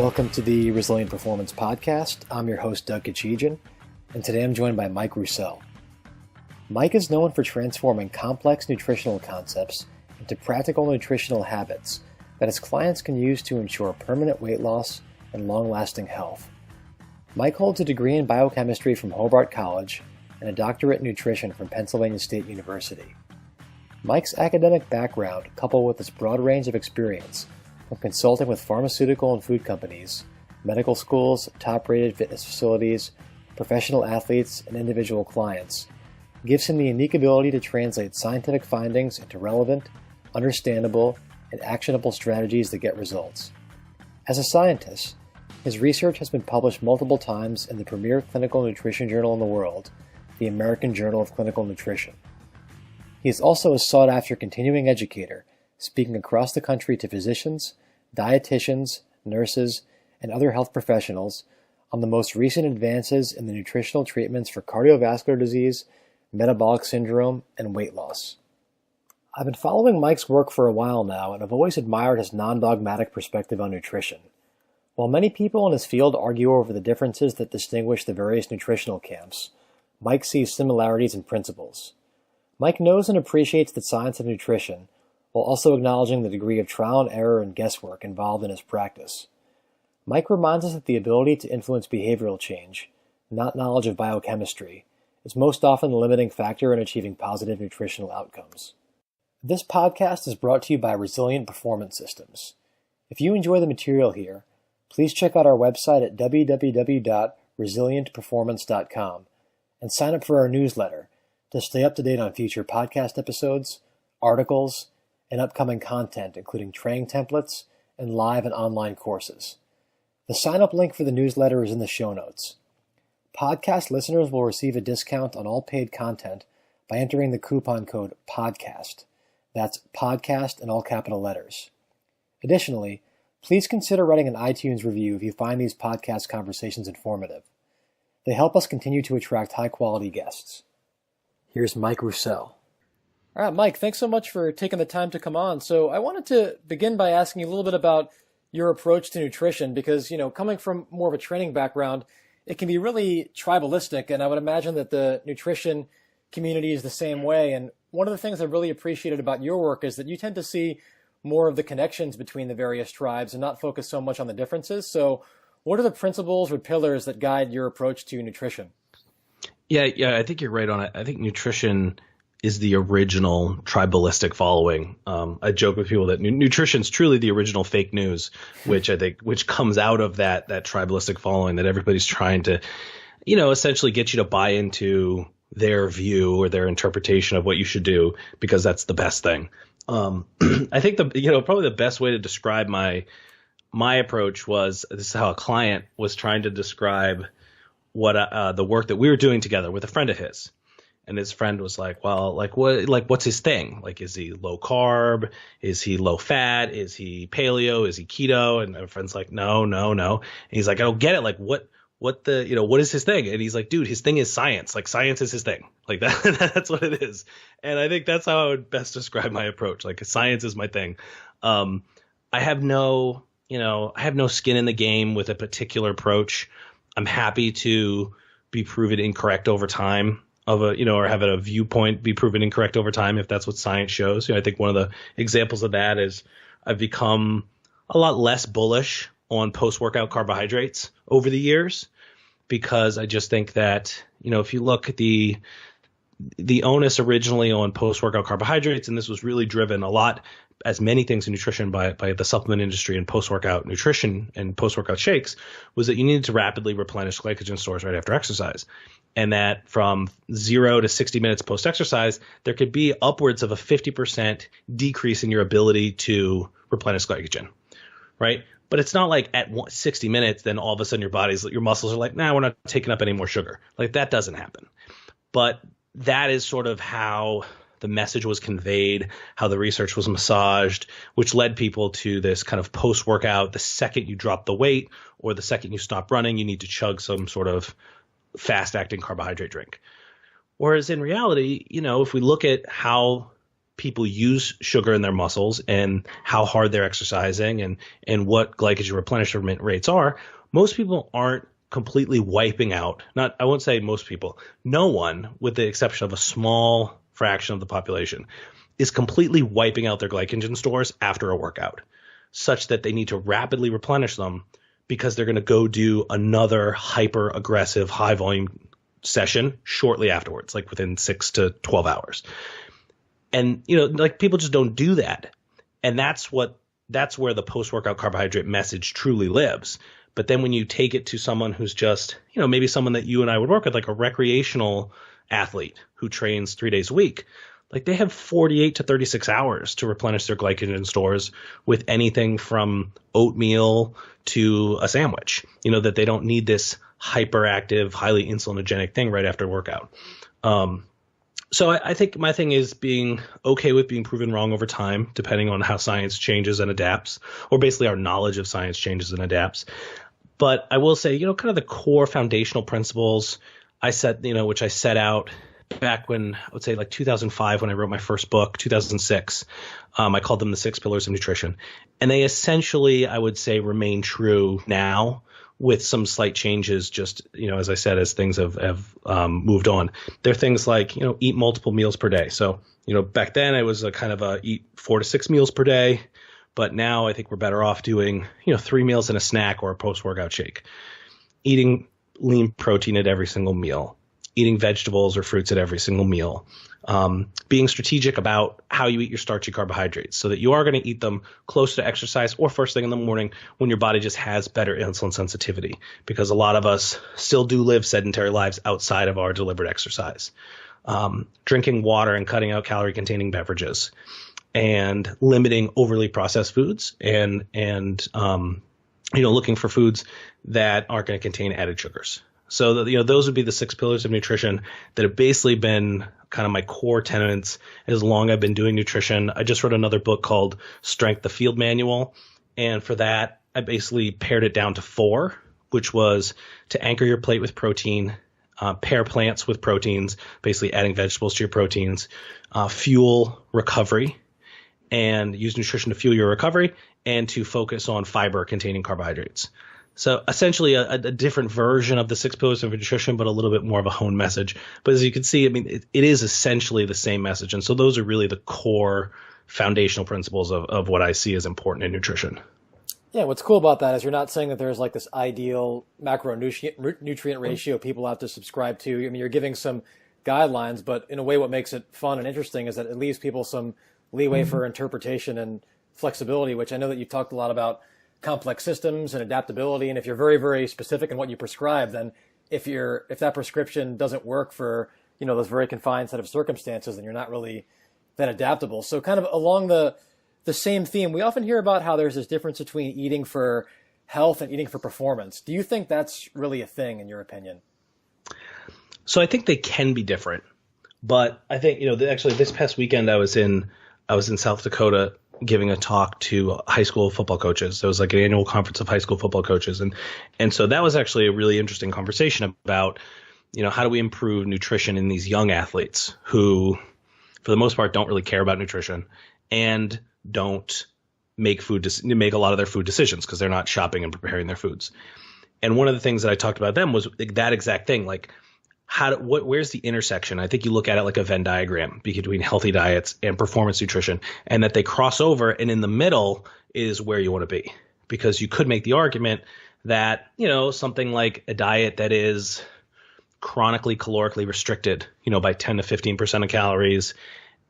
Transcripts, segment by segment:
Welcome to the Resilient Performance Podcast. I'm your host, Doug Kachigian, and today I'm joined by Mike Roussell. Mike is known for transforming complex nutritional concepts into practical nutritional habits that his clients can use to ensure permanent weight loss and long-lasting health. Mike holds a degree in biochemistry from Hobart College and a doctorate in nutrition from Pennsylvania State University. Mike's academic background, coupled with his broad range of experience from consulting with pharmaceutical and food companies, medical schools, top-rated fitness facilities, professional athletes, and individual clients, gives him the unique ability to translate scientific findings into relevant, understandable, and actionable strategies that get results. As a scientist, his research has been published multiple times in the premier clinical nutrition journal in the world, the American Journal of Clinical Nutrition. He is also a sought-after continuing educator, speaking across the country to physicians, dietitians, nurses, and other health professionals on the most recent advances in the nutritional treatments for cardiovascular disease, metabolic syndrome, and weight loss. I've been following Mike's work for a while now, and I've always admired his non-dogmatic perspective on nutrition. While many people in his field argue over the differences that distinguish the various nutritional camps, Mike sees similarities in principles. Mike knows and appreciates the science of nutrition, while also acknowledging the degree of trial and error and guesswork involved in his practice. Mike reminds us that the ability to influence behavioral change, not knowledge of biochemistry, is most often the limiting factor in achieving positive nutritional outcomes. This podcast is brought to you by Resilient Performance Systems. If you enjoy the material here, please check out our website at www.resilientperformance.com and sign up for our newsletter to stay up to date on future podcast episodes, articles, and upcoming content, including training templates and live and online courses. The sign-up link for the newsletter is in the show notes. Podcast listeners will receive a discount on all paid content by entering the coupon code PODCAST. That's PODCAST in all capital letters. Additionally, please consider writing an iTunes review if you find these podcast conversations informative. They help us continue to attract high-quality guests. Here's Mike Roussell. All right, Mike, thanks so much for taking the time to come on. So I wanted to begin by asking you a little bit about your approach to nutrition because, coming from more of a training background, it can be really tribalistic, and I would imagine that the nutrition community is the same way. And one of the things I really appreciated about your work is that you tend to see more of the connections between the various tribes and not focus so much on the differences. So what are the principles or pillars that guide your approach to nutrition? Yeah, I think you're right on it. I think nutrition is the original tribalistic following. I joke with people that nutrition is truly the original fake news, which comes out of that tribalistic following that everybody's trying to, essentially get you to buy into their view or their interpretation of what you should do because that's the best thing. I think probably the best way to describe my approach was, this is how a client was trying to describe what the work that we were doing together with a friend of his. And his friend was like, well, what's his thing? Like, is he low carb? Is he low fat? Is he paleo? Is he keto? And my friend's like, no. And he's like, I don't get it. Like, what is his thing? And he's like, dude, his thing is science. Like, science is his thing. Like that's what it is. And I think that's how I would best describe my approach. Like, science is my thing. I have no skin in the game with a particular approach. I'm happy to be proven incorrect over time. Or have a viewpoint be proven incorrect over time if that's what science shows. I think one of the examples of that is I've become a lot less bullish on post-workout carbohydrates over the years because I just think that, if you look at the onus originally on post-workout carbohydrates, and this was really driven a lot, as many things in nutrition by the supplement industry and post-workout nutrition and post-workout shakes, was that you needed to rapidly replenish glycogen stores right after exercise. And that from 0 to 60 minutes post-exercise, there could be upwards of a 50% decrease in your ability to replenish glycogen, right? But it's not like at 60 minutes, then all of a sudden your muscles are like, nah, we're not taking up any more sugar. Like, that doesn't happen. But that is sort of how the message was conveyed, how the research was massaged, which led people to this kind of post-workout. The second you drop the weight or the second you stop running, you need to chug some sort of fast-acting carbohydrate drink. Whereas in reality, if we look at how people use sugar in their muscles and how hard they're exercising and what glycogen replenishment rates are, most people aren't completely wiping out. I won't say most people. No one, with the exception of a small fraction of the population, is completely wiping out their glycogen stores after a workout, such that they need to rapidly replenish them because they're going to go do another hyper aggressive high volume session shortly afterwards, like within 6 to 12 hours. And, like people just don't do that. And that's where the post-workout carbohydrate message truly lives. But then when you take it to someone who's just, maybe someone that you and I would work with, like a recreational athlete who trains 3 days a week, like they have 48 to 36 hours to replenish their glycogen stores with anything from oatmeal to a sandwich, that they don't need this hyperactive, highly insulinogenic thing right after workout. So I think my thing is being okay with being proven wrong over time, depending on how science changes and adapts, or basically our knowledge of science changes and adapts. But I will say, kind of the core foundational principles I set, which I set out back when I would say like 2005 when I wrote my first book, 2006. I called them the 6 pillars of nutrition. And they essentially, I would say, remain true now, with some slight changes, just, as I said, as things have moved on. There are things like, eat multiple meals per day. So, back then it was a kind of a eat 4 to 6 meals per day. But now I think we're better off doing, 3 meals and a snack or a post-workout shake. Eating lean protein at every single meal. Eating vegetables or fruits at every single meal. Being strategic about how you eat your starchy carbohydrates so that you are going to eat them close to exercise or first thing in the morning when your body just has better insulin sensitivity, because a lot of us still do live sedentary lives outside of our deliberate exercise. Drinking water and cutting out calorie containing beverages and limiting overly processed foods and looking for foods that aren't going to contain added sugars. So, those would be the 6 pillars of nutrition that have basically been kind of my core tenets as long as I've been doing nutrition. I just wrote another book called Strength, the Field Manual. And for that, I basically pared it down to 4, which was to anchor your plate with protein, pair plants with proteins, basically adding vegetables to your proteins, fuel recovery, and use nutrition to fuel your recovery, and to focus on fiber containing carbohydrates. So essentially a different version of the 6 pillars of nutrition, but a little bit more of a honed message. But as you can see, it is essentially the same message. And so those are really the core foundational principles of what I see as important in nutrition. Yeah, what's cool about that is you're not saying that there's like this ideal macronutrient ratio people have to subscribe to. You're giving some guidelines, but in a way what makes it fun and interesting is that it leaves people some leeway for interpretation and flexibility, which I know that you've talked a lot about complex systems and adaptability. And if you're very, very specific in what you prescribe, then if that prescription doesn't work for, those very confined set of circumstances, then you're not really that adaptable. So kind of along the same theme, we often hear about how there's this difference between eating for health and eating for performance. Do you think that's really a thing in your opinion? So I think they can be different, but I think, actually this past weekend I was in South Dakota giving a talk to high school football coaches. There was like an annual conference of high school football coaches. And so that was actually a really interesting conversation about, how do we improve nutrition in these young athletes who, for the most part, don't really care about nutrition and don't make a lot of their food decisions because they're not shopping and preparing their foods. And one of the things that I talked about them was that exact thing, like where's the intersection? I think you look at it like a Venn diagram between healthy diets and performance nutrition, and that they cross over, and in the middle is where you want to be. Because you could make the argument that, something like a diet that is chronically calorically restricted, by 10 to 15% of calories,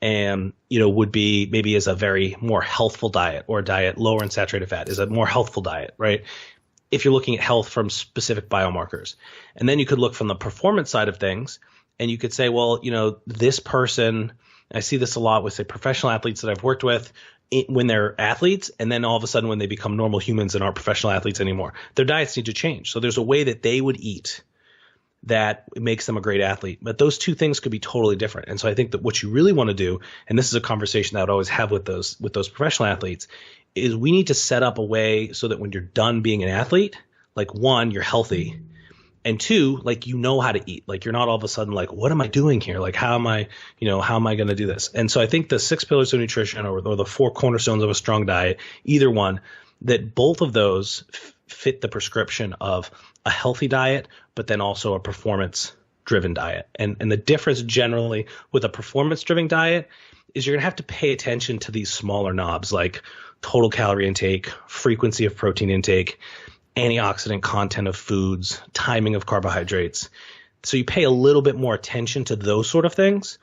and, would be maybe as a very more healthful diet, or a diet lower in saturated fat is a more healthful diet, right? If you're looking at health from specific biomarkers. And then you could look from the performance side of things, and you could say, well, this person, I see this a lot with, say, professional athletes that I've worked with when they're athletes, and then all of a sudden when they become normal humans and aren't professional athletes anymore, their diets need to change. So there's a way that they would eat that makes them a great athlete. But those two things could be totally different. And so I think that what you really want to do, and this is a conversation that I would always have with those professional athletes, is we need to set up a way so that when you're done being an athlete, like, one, you're healthy, And two, like, how to eat. Like, you're not all of a sudden like, what am I doing here? Like, how am I going to do this? And so I think the 6 pillars of nutrition, or the 4 cornerstones of a strong diet, either one, that both of those fit the prescription of a healthy diet, but then also a performance driven diet. And the difference generally with a performance driven diet is you're going to have to pay attention to these smaller knobs, like total calorie intake, frequency of protein intake, antioxidant content of foods, timing of carbohydrates. So you pay a little bit more attention to those sort of things.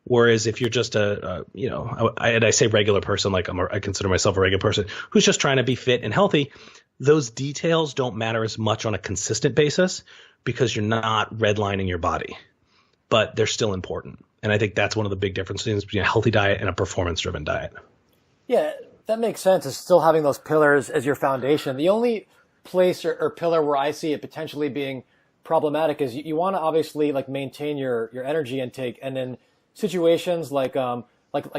Whereas if you're just I say regular person, like I consider myself a regular person who's just trying to be fit and healthy, those details don't matter as much on a consistent basis because you're not redlining your body, but they're still important. And I think that's one of the big differences between a healthy diet and a performance-driven diet. Yeah, that makes sense. Is still having those pillars as your foundation. The only place or pillar where I see it potentially being problematic is you want to obviously like maintain your energy intake, and in situations like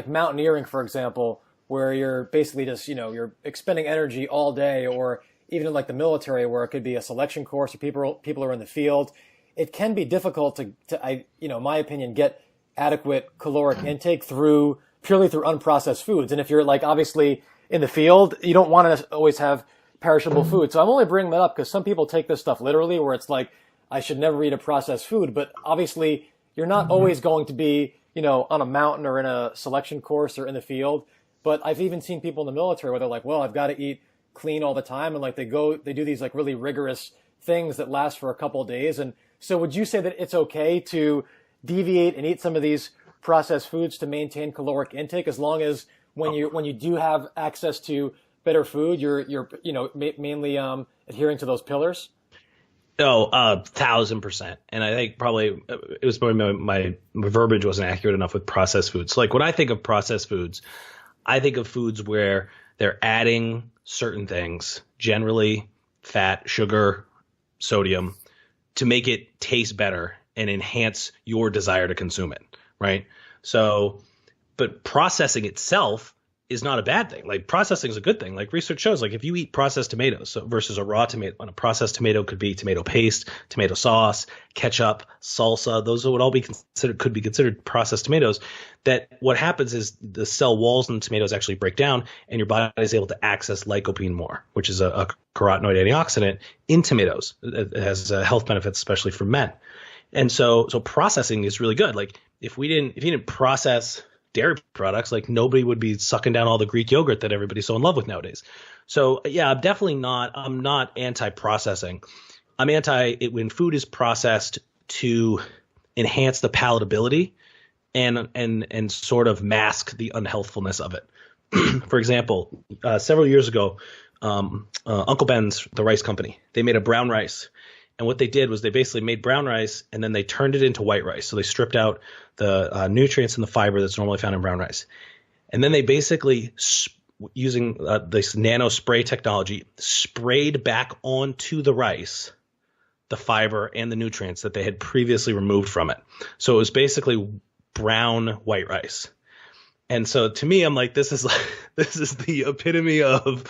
mountaineering, for example, where you're basically just you're expending energy all day, or even in like the military where it could be a selection course or people are in the field, it can be difficult to in my opinion, get adequate caloric intake purely through unprocessed foods. And if you're like obviously in the field, you don't want to always have perishable food. So I'm only bringing that up because some people take this stuff literally, where it's like, I should never eat a processed food. But obviously you're not always going to be, on a mountain or in a selection course or in the field. But I've even seen people in the military where they're like, well, I've got to eat clean all the time. And like they do these like really rigorous things that last for a couple of days. And so would you say that it's okay to deviate and eat some of these processed foods to maintain caloric intake, as long as when you do have access to better food, you're mainly adhering to those pillars? Oh, 1,000%. And I think probably it was probably my verbiage wasn't accurate enough with processed foods. Like when I think of processed foods, I think of foods where they're adding certain things, generally fat, sugar, sodium, to make it taste better and enhance your desire to consume it, right? So, but processing itself is not a bad thing. Like processing is a good thing. Like research shows, like if you eat processed tomatoes versus a raw tomato, and a processed tomato could be tomato paste, tomato sauce, ketchup, salsa, those would could be considered processed tomatoes. That what happens is the cell walls in the tomatoes actually break down, and your body is able to access lycopene more, which is a carotenoid antioxidant in tomatoes. It has health benefits, especially for men. And so processing is really good. Like if you didn't process dairy products, like nobody would be sucking down all the Greek yogurt that everybody's so in love with nowadays. So yeah, I'm not anti-processing. I'm anti it when food is processed to enhance the palatability and sort of mask the unhealthfulness of it. For example, several years ago, Uncle Ben's, the rice company, they made a brown rice. And what they did was they basically made brown rice and then they turned it into white rice. So they stripped out the nutrients and the fiber that's normally found in brown rice. And then they basically, using this nano spray technology, sprayed back onto the rice the fiber and the nutrients that they had previously removed from it. So it was basically brown white rice. And so to me, I'm like, this is the epitome of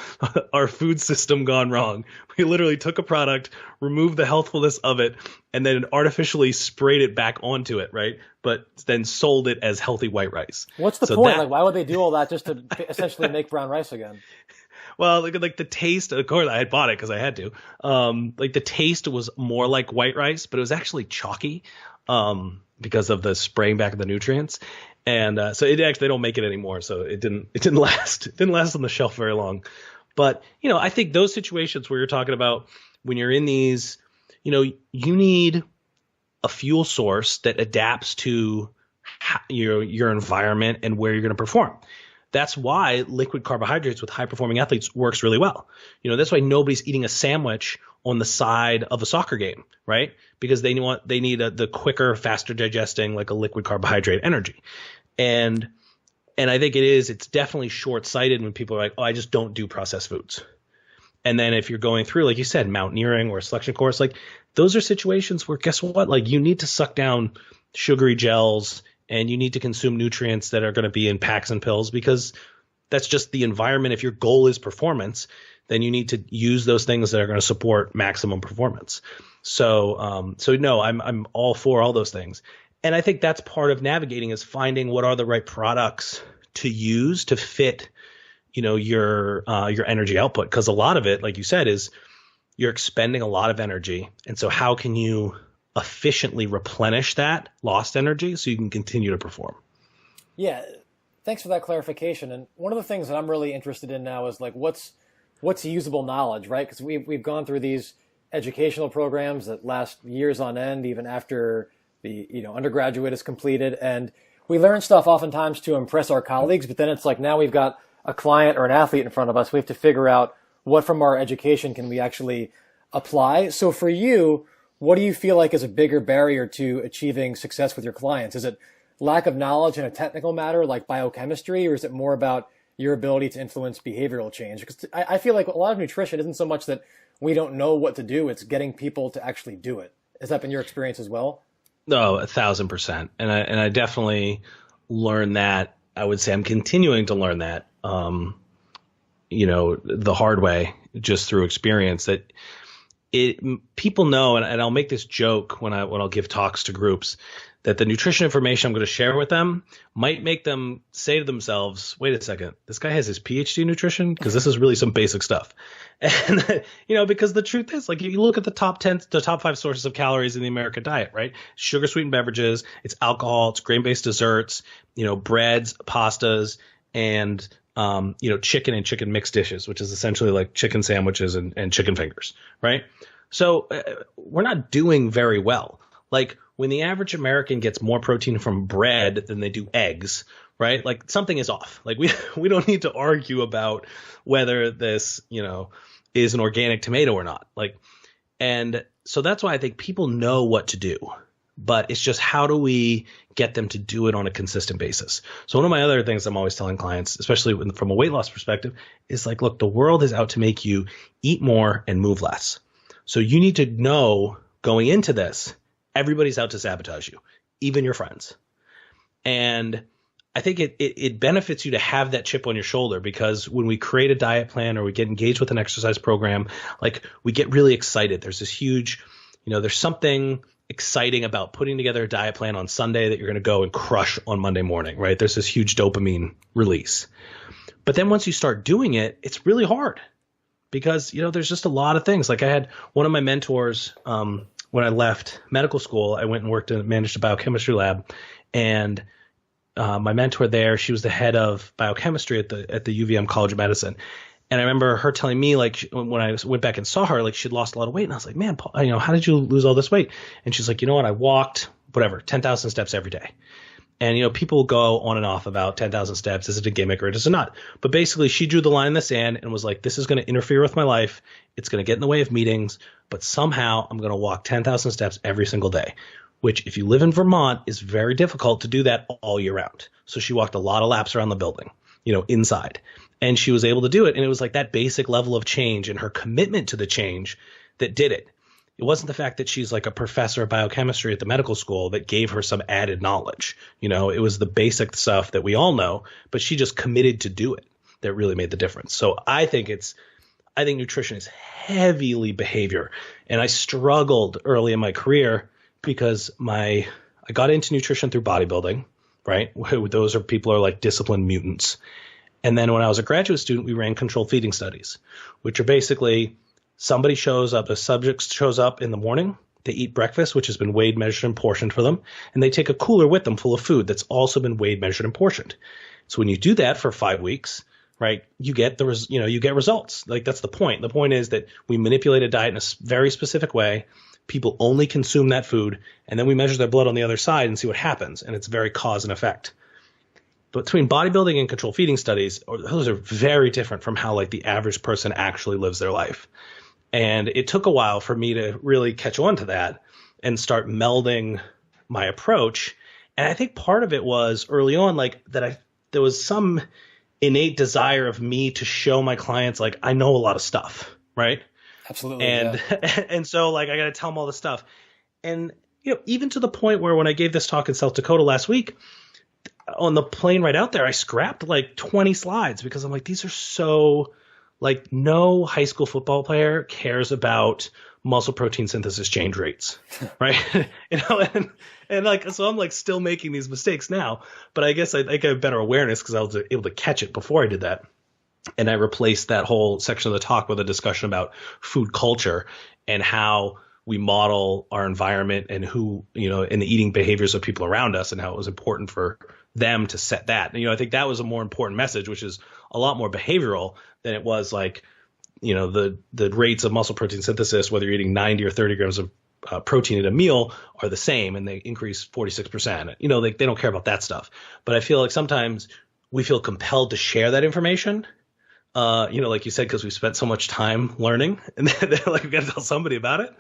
our food system gone wrong. We literally took a product, removed the healthfulness of it, and then artificially sprayed it back onto it, right? But then sold it as healthy white rice. What's the point? Like, why would they do all that just to essentially make brown rice again? Well, like the taste, of course, I had bought it because I had to. Like the taste was more like white rice, but it was actually chalky because of the spraying back of the nutrients. And so it actually, they don't make it anymore. So it didn't last. It didn't last on the shelf very long. But, I think those situations where you're talking about when you're in these, you need a fuel source that adapts to your environment and where you're going to perform. That's why liquid carbohydrates with high performing athletes works really well. That's why nobody's eating a sandwich on the side of a soccer game, right? Because they need the quicker, faster digesting, like a liquid carbohydrate energy. And I think it's definitely short-sighted when people are like, oh, I just don't do processed foods. And then if you're going through, like you said, mountaineering or a selection course, like those are situations where guess what? Like you need to suck down sugary gels and you need to consume nutrients that are going to be in packs and pills because that's just the environment. If your goal is performance, then you need to use those things that are going to support maximum performance. So no, I'm all for all those things. And I think that's part of navigating, is finding what are the right products to use to fit, your energy output. Because a lot of it, like you said, is you're expending a lot of energy. And so how can you efficiently replenish that lost energy so you can continue to perform? Yeah, thanks for that clarification. And one of the things that I'm really interested in now is like what's usable knowledge, right? Because we've gone through these educational programs that last years on end, even after the undergraduate is completed, and we learn stuff oftentimes to impress our colleagues. But then it's like now we've got a client or an athlete in front of us. We have to figure out what from our education can we actually apply. So for you, what do you feel like is a bigger barrier to achieving success with your clients? Is it lack of knowledge in a technical matter like biochemistry, or is it more about your ability to influence behavioral change? Because I feel like a lot of nutrition isn't so much that we don't know what to do, it's getting people to actually do it. Has that been your experience as well? No, 1,000%. And I definitely learned that. I would say I'm continuing to learn that, the hard way, just through experience, that people know, and I'll make this joke when I'll give talks to groups, that the nutrition information I'm going to share with them might make them say to themselves, wait a second, this guy has his PhD in nutrition? Because this is really some basic stuff. And, because the truth is, like, if you look at the top 5 sources of calories in the American diet, right? Sugar sweetened beverages, it's alcohol, it's grain-based desserts, breads, pastas, and, chicken and chicken mixed dishes, which is essentially like chicken sandwiches and chicken fingers, right? So we're not doing very well. Like, when the average American gets more protein from bread than they do eggs, right? Like, something is off. Like, we don't need to argue about whether this, is an organic tomato or not. Like, and so that's why I think people know what to do, but it's just how do we get them to do it on a consistent basis? So one of my other things I'm always telling clients, especially from a weight loss perspective, is like, look, the world is out to make you eat more and move less. So you need to know going into this, everybody's out to sabotage you, even your friends. And I think it benefits you to have that chip on your shoulder, because when we create a diet plan or we get engaged with an exercise program, like, we get really excited. There's this huge, there's something exciting about putting together a diet plan on Sunday that you're going to go and crush on Monday morning, right? There's this huge dopamine release. But then once you start doing it, it's really hard, because, there's just a lot of things. Like, I had one of my mentors, when I left medical school, I went and managed a biochemistry lab, and my mentor there, she was the head of biochemistry at the UVM College of Medicine. And I remember her telling me, like, when I went back and saw her, like, she'd lost a lot of weight. And I was like, man, Paul, how did you lose all this weight? And she's like, you know what? I walked, 10,000 steps every day. And, people go on and off about 10,000 steps. Is it a gimmick or is it not? But basically, she drew the line in the sand and was like, this is going to interfere with my life. It's going to get in the way of meetings. But somehow I'm going to walk 10,000 steps every single day, which, if you live in Vermont, is very difficult to do that all year round. So she walked a lot of laps around the building, inside. And she was able to do it. And it was like that basic level of change and her commitment to the change that did it. It wasn't the fact that she's like a professor of biochemistry at the medical school that gave her some added knowledge. It was the basic stuff that we all know, but she just committed to do it that really made the difference. So I think nutrition is heavily behavior. And I struggled early in my career because I got into nutrition through bodybuilding, right? Those are people who are like disciplined mutants. And then when I was a graduate student, we ran controlled feeding studies, which are basically a subject shows up in the morning, they eat breakfast, which has been weighed, measured, and portioned for them, and they take a cooler with them full of food that's also been weighed, measured, and portioned. So when you do that for 5 weeks, right, you get you get results. Like, that's the point. The point is that we manipulate a diet in a very specific way. People only consume that food, and then we measure their blood on the other side and see what happens, and it's very cause and effect. But between bodybuilding and controlled feeding studies, those are very different from how, like, the average person actually lives their life. And it took a while for me to really catch on to that and start melding my approach. And I think part of it was early on, like, there was some innate desire of me to show my clients, like, I know a lot of stuff, right? Absolutely. And and so, like, I got to tell them all this stuff. And, even to the point where when I gave this talk in South Dakota last week, on the plane right out there, I scrapped like 20 slides because I'm like, these are so Like no high school football player cares about muscle protein synthesis change rates, right? And like, so I'm like still making these mistakes now, but I guess I have better awareness because I was able to catch it before I did that. And I replaced that whole section of the talk with a discussion about food culture and how we model our environment and who, and the eating behaviors of people around us and how it was important for them to set that. And, I think that was a more important message, which is a lot more behavioral than it was like, the rates of muscle protein synthesis, whether you're eating 90 or 30 grams of protein in a meal are the same and they increase 46%. They don't care about that stuff. But I feel like sometimes we feel compelled to share that information. Like you said, because we spent so much time learning and then like we got to tell somebody about it.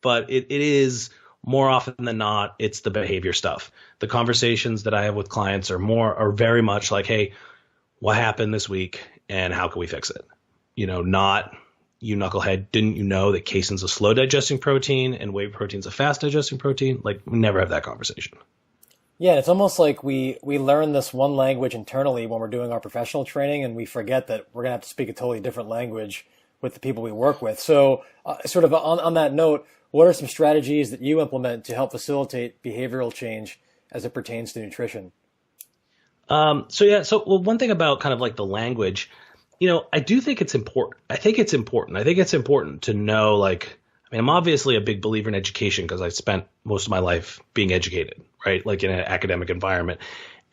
But it is more often than not, it's the behavior stuff. The conversations that I have with clients are very much like, hey, what happened this week and how can we fix it? Not you knucklehead, didn't you know that casein's a slow digesting protein and whey protein's a fast digesting protein? Like we never have that conversation. Yeah, it's almost like we learn this one language internally when we're doing our professional training, and we forget that we're going to have to speak a totally different language with the people we work with. So sort of on that note, what are some strategies that you implement to help facilitate behavioral change as it pertains to nutrition? So one thing about kind of like the language, I do think it's important. I think it's important to know, like, I mean, I'm obviously a big believer in education because I spent most of my life being educated, right? Like in an academic environment.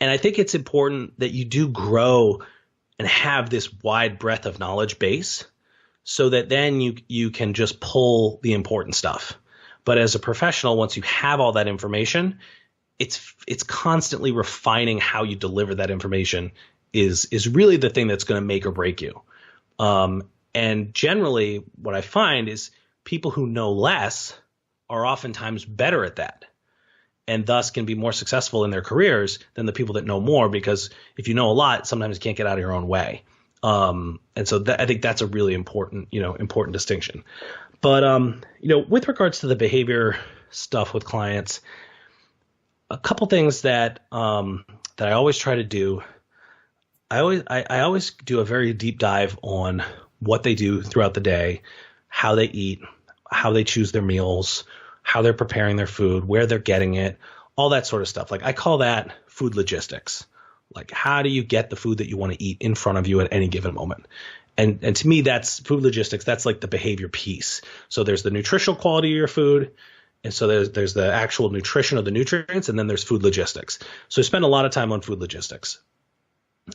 And I think it's important that you do grow and have this wide breadth of knowledge base so that then you can just pull the important stuff. But as a professional, once you have all that information, it's constantly refining how you deliver that information is really the thing that's going to make or break you. And generally what I find is people who know less are oftentimes better at that and thus can be more successful in their careers than the people that know more, because if you know a lot, sometimes you can't get out of your own way. And so I think that's a really important distinction. But, with regards to the behavior stuff with clients, a couple things that I always try to do. I always do a very deep dive on what they do throughout the day, how they eat, how they choose their meals, how they're preparing their food, where they're getting it, all that sort of stuff. Like I call that food logistics. Like how do you get the food that you want to eat in front of you at any given moment? And to me, that's food logistics. That's like the behavior piece. So there's the nutritional quality of your food. And so there's the actual nutrition of the nutrients, and then there's food logistics. So I spend a lot of time on food logistics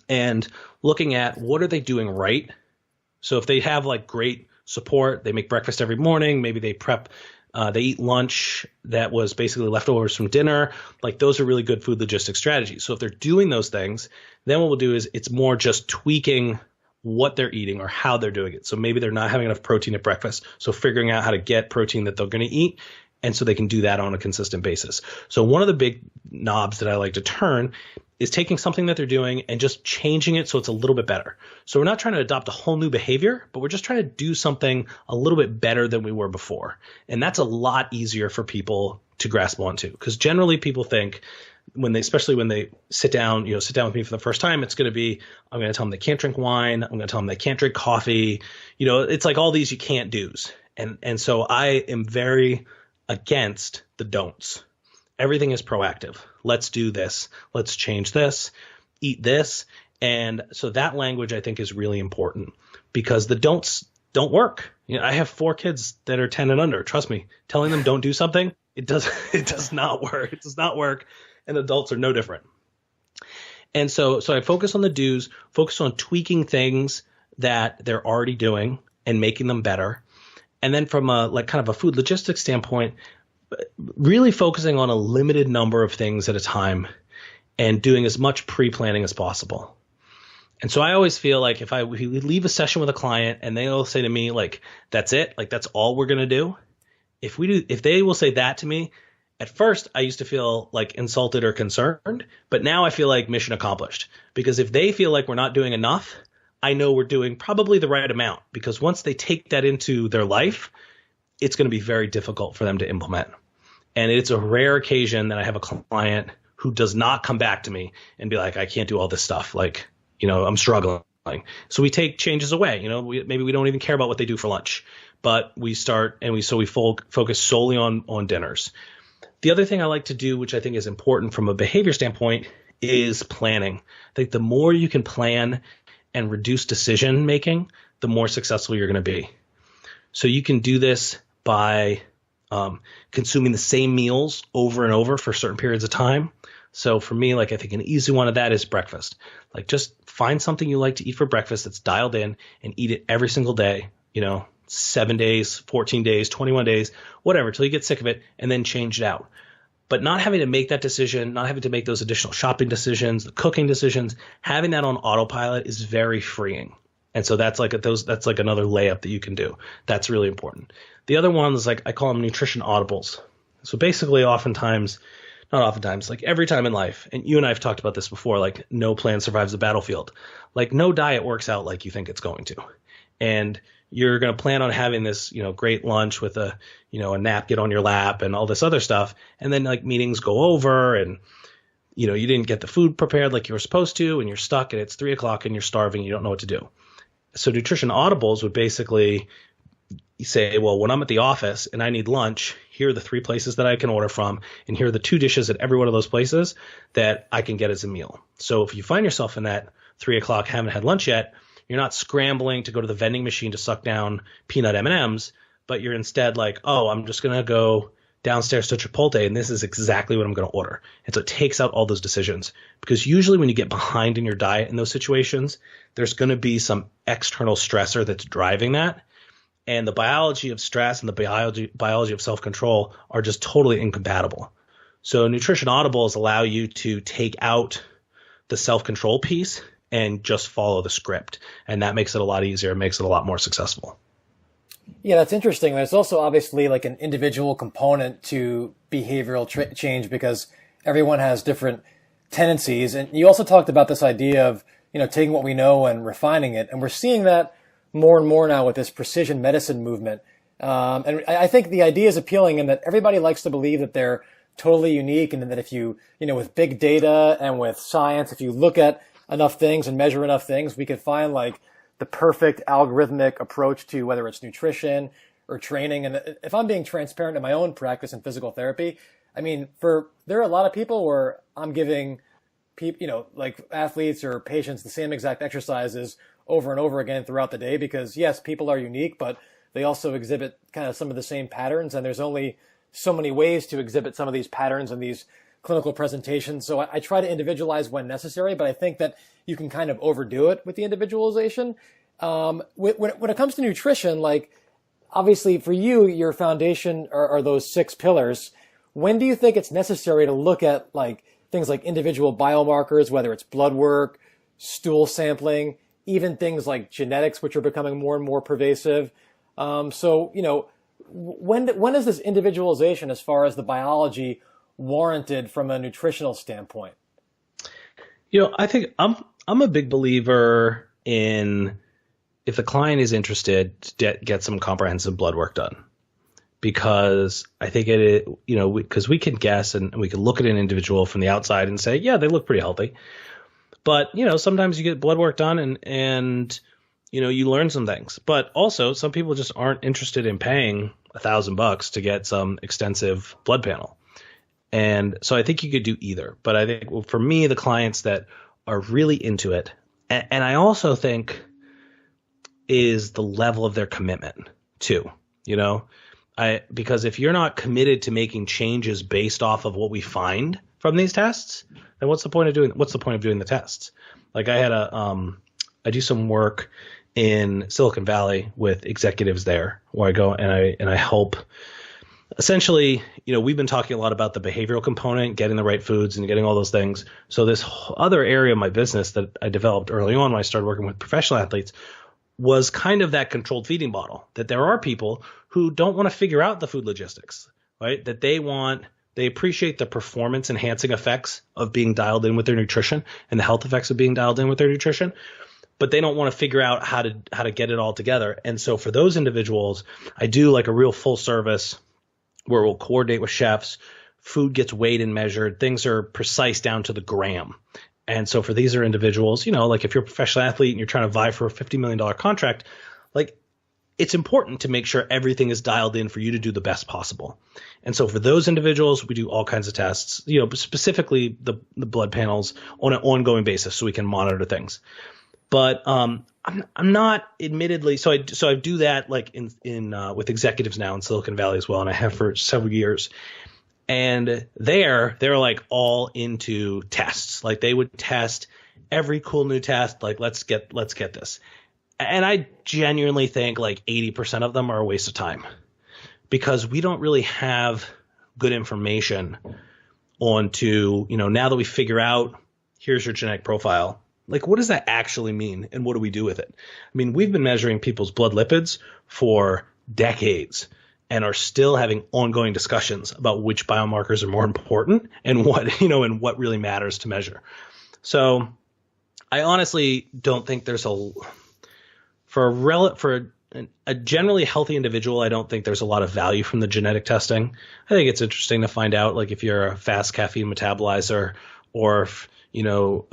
and looking at what are they doing right. So if they have like great support, they make breakfast every morning, maybe they prep, they eat lunch that was basically leftovers from dinner. Like those are really good food logistics strategies. So if they're doing those things, then what we'll do is it's more just tweaking what they're eating or how they're doing it. So maybe they're not having enough protein at breakfast. So figuring out how to get protein that they're going to eat. And so they can do that on a consistent basis. So one of the big knobs that I like to turn is taking something that they're doing and just changing it so it's a little bit better. So we're not trying to adopt a whole new behavior, but we're just trying to do something a little bit better than we were before. And that's a lot easier for people to grasp onto, because generally people think especially when they sit down with me for the first time, it's going to be, I'm going to tell them they can't drink wine. I'm going to tell them they can't drink coffee. It's like all these you can't do's. And so I am very against the don'ts. Everything is proactive. Let's do this. Let's change this, eat this. And so that language I think is really important, because the don'ts don't work. I have 4 kids that are 10 and under. Trust me, telling them don't do something, it does not work. It does not work. And adults are no different. And so I focus on the do's, focus on tweaking things that they're already doing and making them better. And then from a kind of a food logistics standpoint, really focusing on a limited number of things at a time and doing as much pre-planning as possible. And so I always feel like if we leave a session with a client and they'll say to me, like, that's it, like that's all we're going to do. If they will say that to me, at first I used to feel like insulted or concerned, but now I feel like mission accomplished, because if they feel like we're not doing enough, I know we're doing probably the right amount, because once they take that into their life, it's going to be very difficult for them to implement. And it's a rare occasion that I have a client who does not come back to me and be like, I can't do all this stuff. Like, I'm struggling. So we take changes away. Maybe we don't even care about what they do for lunch, but we start and we focus solely on dinners. The other thing I like to do, which I think is important from a behavior standpoint, is planning. I think the more you can plan and reduce decision making, the more successful you're going to be. So you can do this by consuming the same meals over and over for certain periods of time. So for me, I think an easy one of that is breakfast. Just find something you like to eat for breakfast that's dialed in and eat it every single day, 7 days, 14 days, 21 days, whatever, till you get sick of it, and then change it out. But not having to make that decision, not having to make those additional shopping decisions, the cooking decisions, having that on autopilot is very freeing. And so that's that's another layup that you can do. That's really important. The other one is I call them nutrition audibles. So basically not oftentimes, every time in life, and you and I have talked about this before, no plan survives the battlefield. No diet works out like you think it's going to. And you're going to plan on having this, great lunch with a napkin on your lap and all this other stuff. And then meetings go over and, you didn't get the food prepared like you were supposed to, and you're stuck and it's 3:00 and you're starving. You don't know what to do. So nutrition audibles would basically say, well, when I'm at the office and I need lunch, here are the 3 places that I can order from, and here are the 2 dishes at every one of those places that I can get as a meal. So if you find yourself in that 3:00, haven't had lunch yet, you're not scrambling to go to the vending machine to suck down peanut M&Ms, but you're instead I'm just going to go downstairs to Chipotle, and this is exactly what I'm going to order. And so it takes out all those decisions, because usually when you get behind in your diet in those situations, there's going to be some external stressor that's driving that. And the biology of stress and the biology of self-control are just totally incompatible. So nutrition audibles allow you to take out the self-control piece and just follow the script. And that makes it a lot easier. It makes it a lot more successful. Yeah, that's interesting. There's also obviously an individual component to behavioral change, because everyone has different tendencies. And you also talked about this idea of, taking what we know and refining it. And we're seeing that more and more now with this precision medicine movement. And I think the idea is appealing in that everybody likes to believe that they're totally unique, and that if you, with big data and with science, if you look at enough things and measure enough things, we could find the perfect algorithmic approach to whether it's nutrition or training. And if I'm being transparent in my own practice in physical therapy, there are a lot of people where I'm giving people, athletes or patients the same exact exercises over and over again throughout the day, because yes, people are unique, but they also exhibit kind of some of the same patterns. And there's only so many ways to exhibit some of these patterns in these clinical presentations. So I try to individualize when necessary, but I think that you can kind of overdo it with the individualization. When it comes to nutrition, obviously for you, your foundation are those 6 pillars. When do you think it's necessary to look at things like individual biomarkers, whether it's blood work, stool sampling, even things like genetics, which are becoming more and more pervasive? When is this individualization as far as the biology warranted from a nutritional standpoint? I think I'm a big believer in, if the client is interested, to get some comprehensive blood work done, because I think because we can guess and we can look at an individual from the outside and say, yeah, they look pretty healthy. But, sometimes you get blood work done and you learn some things. But also some people just aren't interested in paying $1,000 to get some extensive blood panel. And so I think you could do either. But I think for me, the clients that are really into it, and I also think is the level of their commitment too, because if you're not committed to making changes based off of what we find from these tests, then what's the point of doing the tests? I do some work in Silicon Valley with executives there, where I go and I help. Essentially, we've been talking a lot about the behavioral component, getting the right foods and getting all those things. So this other area of my business that I developed early on when I started working with professional athletes was kind of that controlled feeding model, that there are people who don't want to figure out the food logistics, right? That they appreciate the performance enhancing effects of being dialed in with their nutrition and the health effects of being dialed in with their nutrition, but they don't want to figure out how to get it all together. And so for those individuals, I do a real full service where we'll coordinate with chefs, food gets weighed and measured, things are precise down to the gram. And so for these are individuals, like if you're a professional athlete and you're trying to vie for a $50 million contract, like it's important to make sure everything is dialed in for you to do the best possible. And so for those individuals, we do all kinds of tests, specifically the blood panels on an ongoing basis so we can monitor things. But I'm not admittedly, so I do that like in with executives now in Silicon Valley as well, and I have for several years. And they're like all into tests. Like they would test every cool new test. Like let's get this. And I genuinely think like 80% of them are a waste of time because we don't really have good information onto, now that we figure out here's your genetic profile. Like, what does that actually mean? And what do we do with it? I mean, we've been measuring people's blood lipids for decades and are still having ongoing discussions about which biomarkers are more important and what, and what really matters to measure. So I honestly don't think there's for a generally healthy individual, I don't think there's a lot of value from the genetic testing. I think it's interesting to find out, like if you're a fast caffeine metabolizer or if, you don't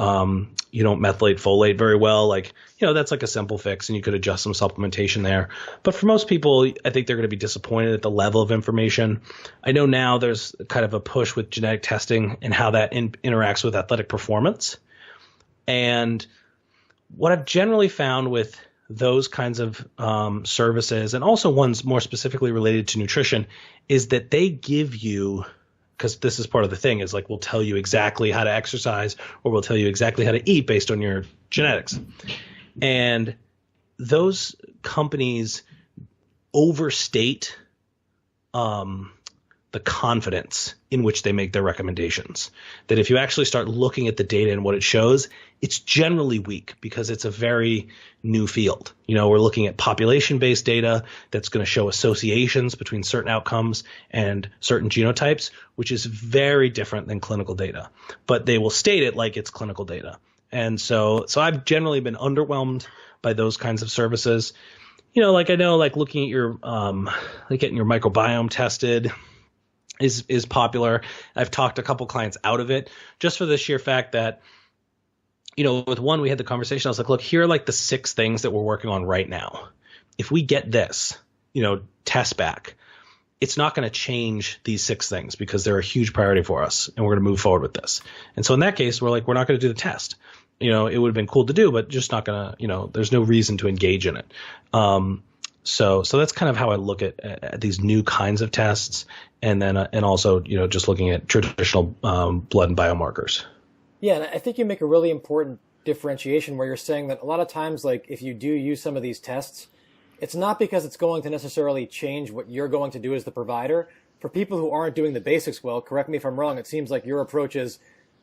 methylate folate very well, like, that's like a simple fix and you could adjust some supplementation there. But for most people, I think they're going to be disappointed at the level of information. I know now there's kind of a push with genetic testing and how that interacts with athletic performance. And what I've generally found with those kinds of services, and also ones more specifically related to nutrition, is that they give you, because this is part of the thing, is like we'll tell you exactly how to exercise or we'll tell you exactly how to eat based on your genetics. And those companies overstate the confidence in which they make their recommendations. That if you actually start looking at the data and what it shows, it's generally weak because it's a very new field. We're looking at population-based data that's going to show associations between certain outcomes and certain genotypes, which is very different than clinical data. But they will state it like it's clinical data. And so I've generally been underwhelmed by those kinds of services. Like I know, like looking at your, like getting your microbiome tested is popular. I've talked a couple clients out of it just for the sheer fact that, with one, we had the conversation. I was like, look, here are like the 6 things that we're working on right now. If we get this, test back, it's not going to change these 6 things because they're a huge priority for us and we're going to move forward with this. And so in that case, we're like, we're not going to do the test. It would have been cool to do, but just not going to, there's no reason to engage in it. So that's kind of how I look at these new kinds of tests, and then and also just looking at traditional blood and biomarkers. Yeah, and I think you make a really important differentiation where you're saying that a lot of times, like if you do use some of these tests, it's not because it's going to necessarily change what you're going to do as the provider. For people who aren't doing the basics well, correct me if I'm wrong, it seems like your approach is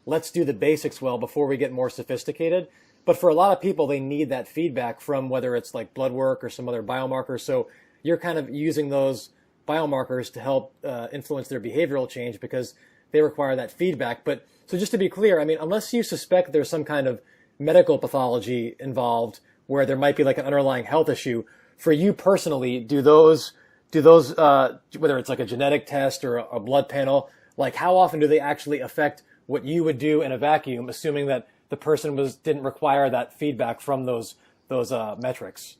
let's do the basics well before we get more sophisticated. But for a lot of people, they need that feedback from whether it's like blood work or some other biomarkers. So you're kind of using those biomarkers to help influence their behavioral change because they require that feedback. But so just to be clear, I mean, unless you suspect there's some kind of medical pathology involved where there might be like an underlying health issue, for you personally, do those whether it's like a genetic test or a blood panel, like how often do they actually affect what you would do in a vacuum, assuming that the person didn't require that feedback from those metrics?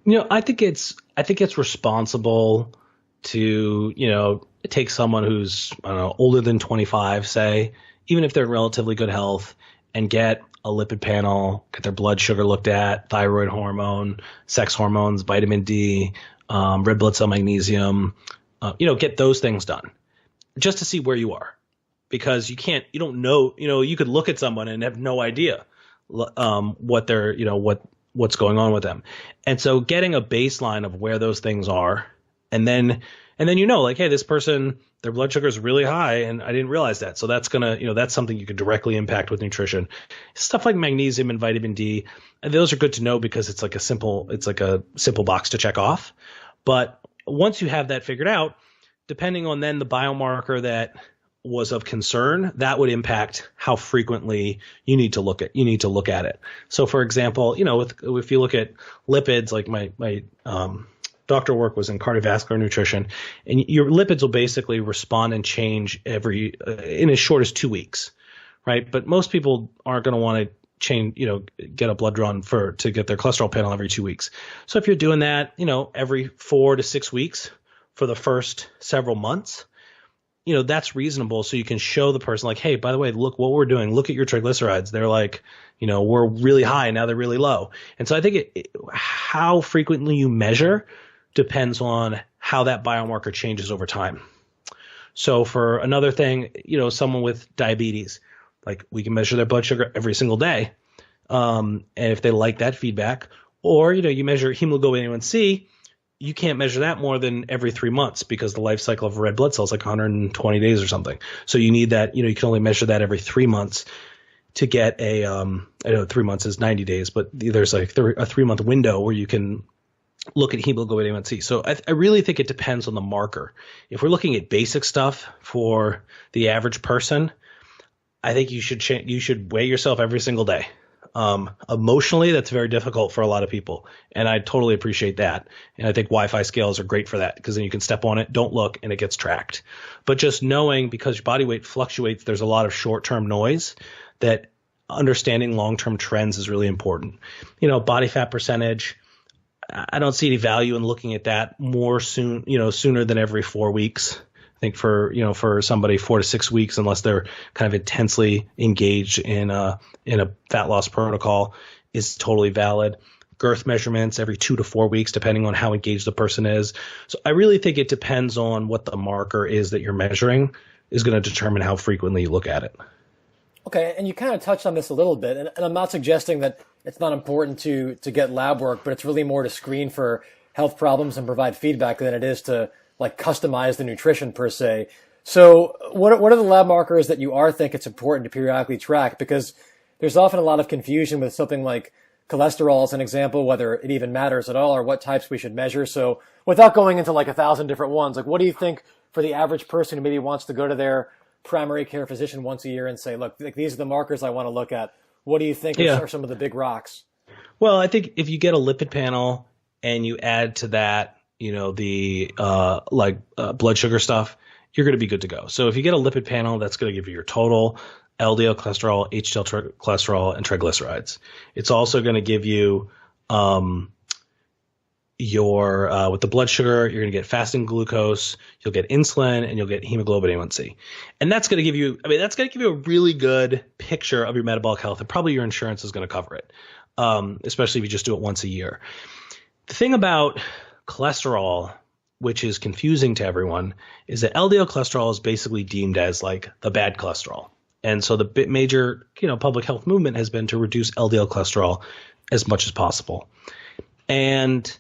I think it's responsible to take someone who's older than 25, say, even if they're in relatively good health, and get a lipid panel, get their blood sugar looked at, thyroid hormone, sex hormones, vitamin D, red blood cell magnesium, get those things done just to see where you are. Because you don't know, you could look at someone and have no idea what they're, what's going on with them. And so getting a baseline of where those things are, and then like, hey, this person, their blood sugar is really high and I didn't realize that. So that's that's something you could directly impact with nutrition. Stuff like magnesium and vitamin D, and those are good to know because it's like a simple box to check off. But once you have that figured out, depending on then the biomarker that was of concern, that would impact how frequently you need to look at it. So for example, if you look at lipids, like my doctor work was in cardiovascular nutrition, and your lipids will basically respond and change in as short as 2 weeks, right? But most people aren't going to want to get a blood drawn to get their cholesterol panel every 2 weeks. So if you're doing that, every 4 to 6 weeks for the first several months, that's reasonable. So you can show the person like, hey, by the way, look what we're doing. Look at your triglycerides. They're like, we're really high. Now they're really low. And so I think how frequently you measure depends on how that biomarker changes over time. So for another thing, someone with diabetes, like we can measure their blood sugar every single day. And if they like that feedback, or, you measure hemoglobin A1C, you can't measure that more than every 3 months because the life cycle of a red blood cell is like 120 days or something. So you need that, you can only measure that every 3 months to get I know 3 months is 90 days, but there's like a 3-month window where you can look at hemoglobin A1C. So I really think it depends on the marker. If we're looking at basic stuff for the average person, I think you should weigh yourself every single day. Emotionally, that's very difficult for a lot of people, and I totally appreciate that. And I think Wi-Fi scales are great for that because then you can step on it, don't look, and it gets tracked. But just knowing, because your body weight fluctuates, there's a lot of short-term noise, that understanding long-term trends is really important. Body fat percentage, I don't see any value in looking at that sooner than every 4 weeks. I think for somebody 4 to 6 weeks, unless they're kind of intensely engaged in a fat loss protocol, is totally valid. Girth measurements every 2 to 4 weeks, depending on how engaged the person is. So I really think it depends on what the marker is that you're measuring is going to determine how frequently you look at it. Okay, and you kind of touched on this a little bit, and I'm not suggesting that it's not important to get lab work, but it's really more to screen for health problems and provide feedback than it is to like customize the nutrition per se. So what are the lab markers that you think it's important to periodically track? Because there's often a lot of confusion with something like cholesterol as an example, whether it even matters at all or what types we should measure. So without going into like 1,000 different ones, like what do you think for the average person who maybe wants to go to their primary care physician once a year and say, look, these are the markers I want to look at. What do you think are some of the big rocks? Well, I think if you get a lipid panel and you add to that, the blood sugar stuff, you're going to be good to go. So if you get a lipid panel, that's going to give you your total LDL cholesterol, HDL cholesterol, and triglycerides. It's also going to give you your with the blood sugar, you're going to get fasting glucose, you'll get insulin, and you'll get hemoglobin A1C. And that's going to give you, a really good picture of your metabolic health, and probably your insurance is going to cover it, especially if you just do it once a year. The thing about cholesterol, which is confusing to everyone, is that LDL cholesterol is basically deemed as like the bad cholesterol. And so the major, public health movement has been to reduce LDL cholesterol as much as possible. And,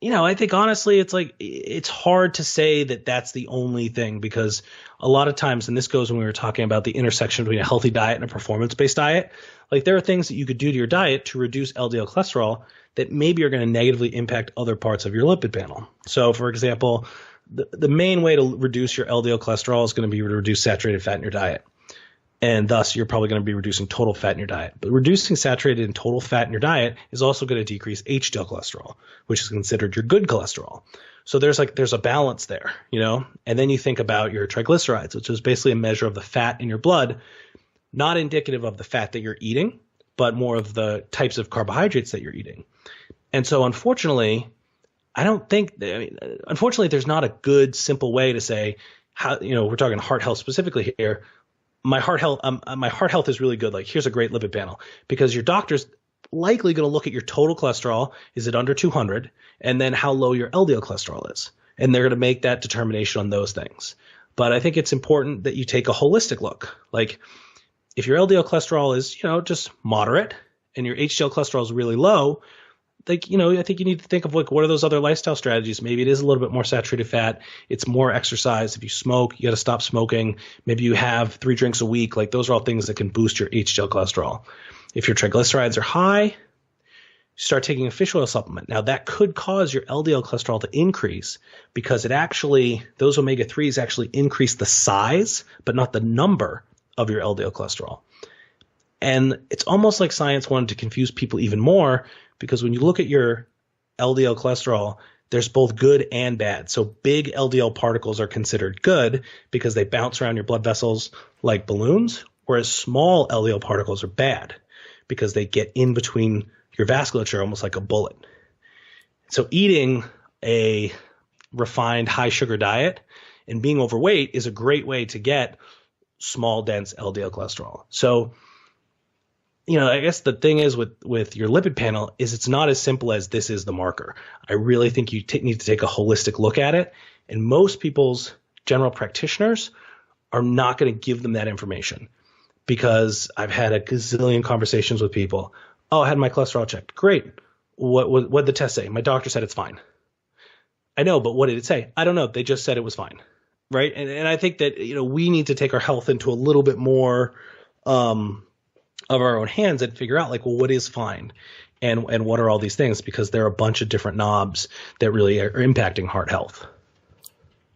I think honestly, it's hard to say that that's the only thing, because a lot of times, and this goes when we were talking about the intersection between a healthy diet and a performance-based diet, like there are things that you could do to your diet to reduce LDL cholesterol that maybe are going to negatively impact other parts of your lipid panel. So for example, the main way to reduce your LDL cholesterol is going to be to reduce saturated fat in your diet. And thus, you're probably going to be reducing total fat in your diet. But reducing saturated and total fat in your diet is also going to decrease HDL cholesterol, which is considered your good cholesterol. So there's a balance there, And then you think about your triglycerides, which is basically a measure of the fat in your blood, not indicative of the fat that you're eating, but more of the types of carbohydrates that you're eating. And so unfortunately, there's not a good, simple way to say how, we're talking heart health specifically here. My heart health is really good. Like, here's a great lipid panel, because your doctor's likely going to look at your total cholesterol. Is it under 200? And then how low your LDL cholesterol is. And they're going to make that determination on those things. But I think it's important that you take a holistic look. Like, if your LDL cholesterol is, just moderate and your HDL cholesterol is really low, I think you need to think of what are those other lifestyle strategies? Maybe it is a little bit more saturated fat. It's more exercise. If you smoke, you got to stop smoking. Maybe you have 3 drinks a week. Like, those are all things that can boost your HDL cholesterol. If your triglycerides are high, start taking a fish oil supplement. Now, that could cause your LDL cholesterol to increase, because those omega-3s actually increase the size, but not the number of your LDL cholesterol. And it's almost like science wanted to confuse people even more, because when you look at your LDL cholesterol, there's both good and bad. So big LDL particles are considered good because they bounce around your blood vessels like balloons, whereas small LDL particles are bad because they get in between your vasculature almost like a bullet. So eating a refined high sugar diet and being overweight is a great way to get small, dense LDL cholesterol. So, I guess the thing is with your lipid panel is it's not as simple as this is the marker. I really think you need to take a holistic look at it. And most people's general practitioners are not going to give them that information, because I've had a gazillion conversations with people. Oh, I had my cholesterol checked. Great. What did the test say? My doctor said it's fine. I know, but what did it say? I don't know. They just said it was fine. Right. And I think that, we need to take our health into a little bit more of our own hands and figure out what is fine and what are all these things, because there are a bunch of different knobs that really are impacting heart health.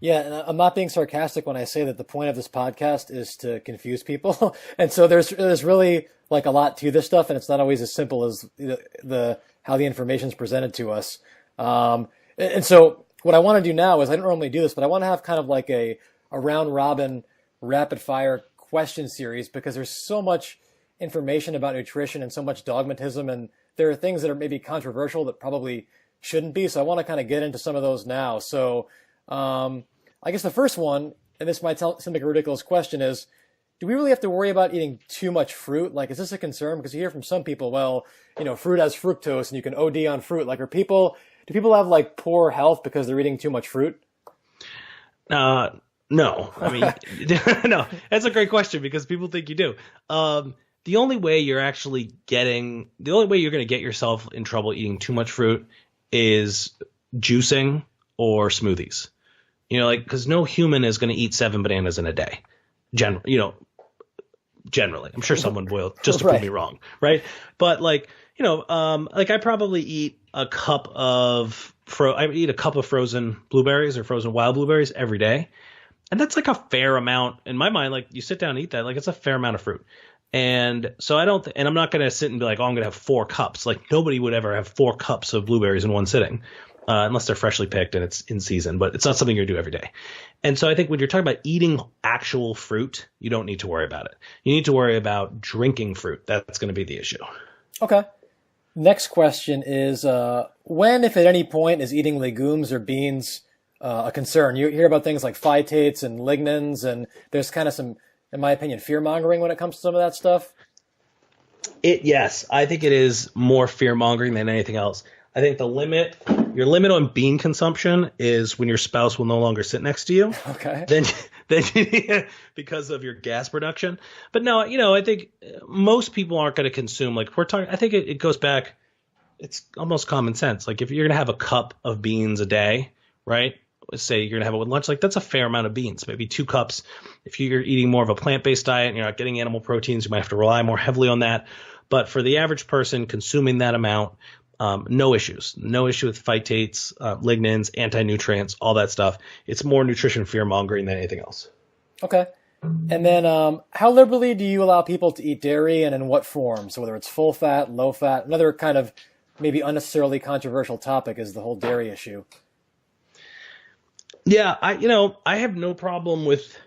Yeah, and I'm not being sarcastic when I say that the point of this podcast is to confuse people. And so there's really a lot to this stuff, and it's not always as simple as how the information is presented to us. And so what I want to do now is, I don't normally do this, but I want to have kind of a round robin rapid fire question series, because there's so much information about nutrition and so much dogmatism, and there are things that are maybe controversial that probably shouldn't be. So I want to kind of get into some of those now. So I guess the first one, and this might seem like a ridiculous question, is, do we really have to worry about eating too much fruit? Is this a concern? Because you hear from some people, well, fruit has fructose and you can OD on fruit. Do people have poor health because they're eating too much fruit? No. I mean, no, that's a great question, because people think you do. The only way you're going to get yourself in trouble eating too much fruit is juicing or smoothies. Because no human is going to eat 7 bananas in a day. Generally, I'm sure someone will, just to prove me wrong, right? But I probably eat a cup of frozen blueberries or frozen wild blueberries every day, and that's a fair amount in my mind. You sit down and eat that, it's a fair amount of fruit. And so I'm not going to sit and be like, oh, I'm going to have 4 cups. Nobody would ever have 4 cups of blueberries in one sitting. Unless they're freshly picked and it's in season, but it's not something you do every day. And so I think when you're talking about eating actual fruit, you don't need to worry about it. You need to worry about drinking fruit. That's going to be the issue. Okay. Next question is, when, if at any point, is eating legumes or beans a concern? You hear about things like phytates and lignans, and there's kind of some, in my opinion, fear-mongering when it comes to some of that stuff. Yes, I think it is more fear-mongering than anything else. I think your limit on bean consumption is when your spouse will no longer sit next to you. Okay. Then because of your gas production. But no, I think most people aren't going to consume, we're talking, I think it goes back, it's almost common sense. If you're going to have a cup of beans a day, right? Let's say you're going to have it with lunch, that's a fair amount of beans, maybe 2 cups. If you're eating more of a plant-based diet and you're not getting animal proteins, you might have to rely more heavily on that. But for the average person consuming that amount, no issues. No issue with phytates, lignans, anti-nutrients, all that stuff. It's more nutrition fear-mongering than anything else. Okay. And then how liberally do you allow people to eat dairy, and in what form? So whether it's full fat, low fat, another kind of maybe unnecessarily controversial topic is the whole dairy issue. Yeah, I have no problem with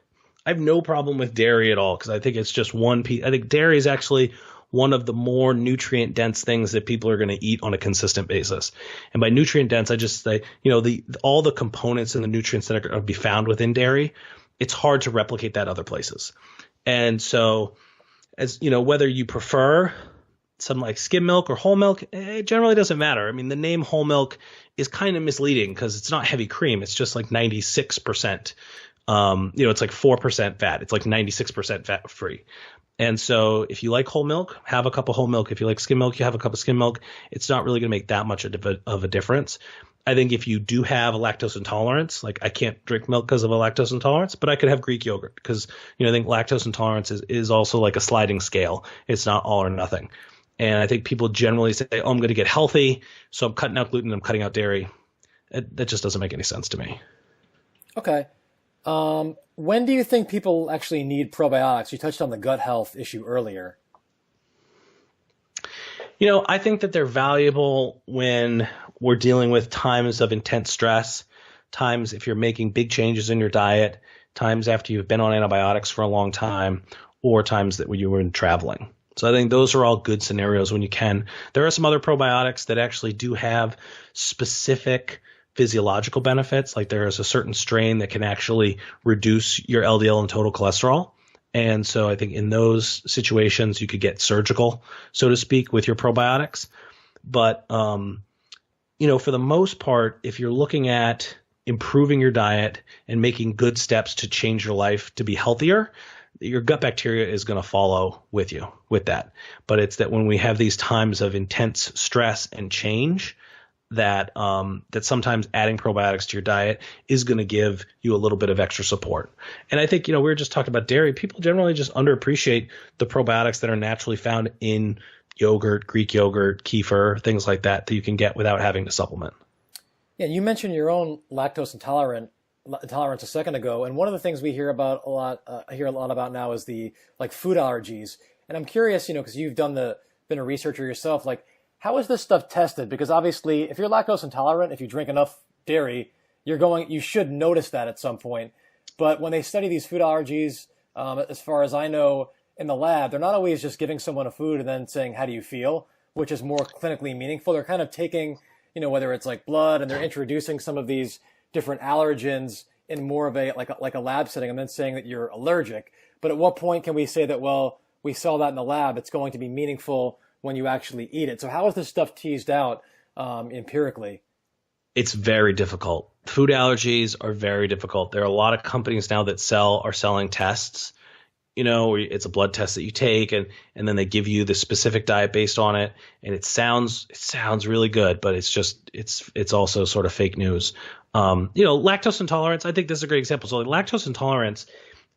dairy at all, because I think it's just one piece. I think dairy is actually one of the more nutrient dense things that people are going to eat on a consistent basis. And by nutrient dense, I just say, all the components and the nutrients that are going to be found within dairy, it's hard to replicate that other places. And so, as whether you prefer something like skim milk or whole milk, it generally doesn't matter. I mean, the name whole milk is kind of misleading because it's not heavy cream. It's just 96%. It's 4% fat. It's 96% fat free. And so if you like whole milk, have a cup of whole milk. If you like skim milk, you have a cup of skim milk. It's not really going to make that much of a difference. I think if you do have a lactose intolerance, I can't drink milk because of a lactose intolerance, but I could have Greek yogurt because, I think lactose intolerance is also a sliding scale. It's not all or nothing. And I think people generally say, oh, I'm going to get healthy, so I'm cutting out gluten, I'm cutting out dairy. That just doesn't make any sense to me. Okay. When do you think people actually need probiotics? You touched on the gut health issue earlier. I think that they're valuable when we're dealing with times of intense stress, times if you're making big changes in your diet, times after you've been on antibiotics for a long time, or times that when you were traveling. So I think those are all good scenarios when you can. There are some other probiotics that actually do have specific physiological benefits. Like there is a certain strain that can actually reduce your LDL and total cholesterol. And so I think in those situations, you could get surgical, so to speak, with your probiotics. But, for the most part, if you're looking at improving your diet and making good steps to change your life to be healthier, your gut bacteria is going to follow with you with that. But it's that when we have these times of intense stress and change, that sometimes adding probiotics to your diet is going to give you a little bit of extra support. And I think, we were just talking about dairy. People generally just underappreciate the probiotics that are naturally found in yogurt, Greek yogurt, kefir, things like that you can get without having to supplement. Yeah, you mentioned your own lactose intolerance a second ago, and one of the things we hear about a lot about now is the food allergies. And I'm curious, because you've been a researcher yourself, how is this stuff tested? Because obviously, if you're lactose intolerant, if you drink enough dairy, you should notice that at some point. But when they study these food allergies, as far as I know, in the lab, they're not always just giving someone a food and then saying, "How do you feel?" which is more clinically meaningful. They're kind of taking, whether it's blood, and they're introducing some of these different allergens in more of a like a lab setting, and then saying that you're allergic. But at what point can we say that, well, we saw that in the lab, it's going to be meaningful when you actually eat it? So how is this stuff teased out empirically? It's very difficult. Food allergies are very difficult. There are a lot of companies now that are selling tests. It's a blood test that you take, and then they give you the specific diet based on it. And it sounds really good, but it's also sort of fake news. Lactose intolerance, I think this is a great example. So lactose intolerance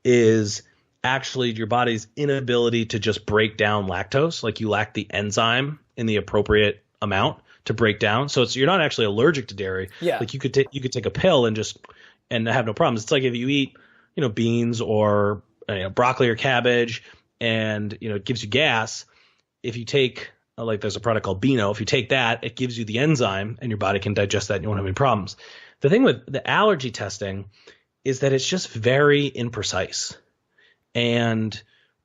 is actually your body's inability to just break down lactose. You lack the enzyme in the appropriate amount to break down. So you're not actually allergic to dairy. Yeah. You could take a pill and have no problems. It's like if you eat, beans or broccoli or cabbage, and it gives you gas. If you take there's a product called Beano, if you take that, it gives you the enzyme and your body can digest that and you won't have any problems. The thing with the allergy testing is that it's just very imprecise. And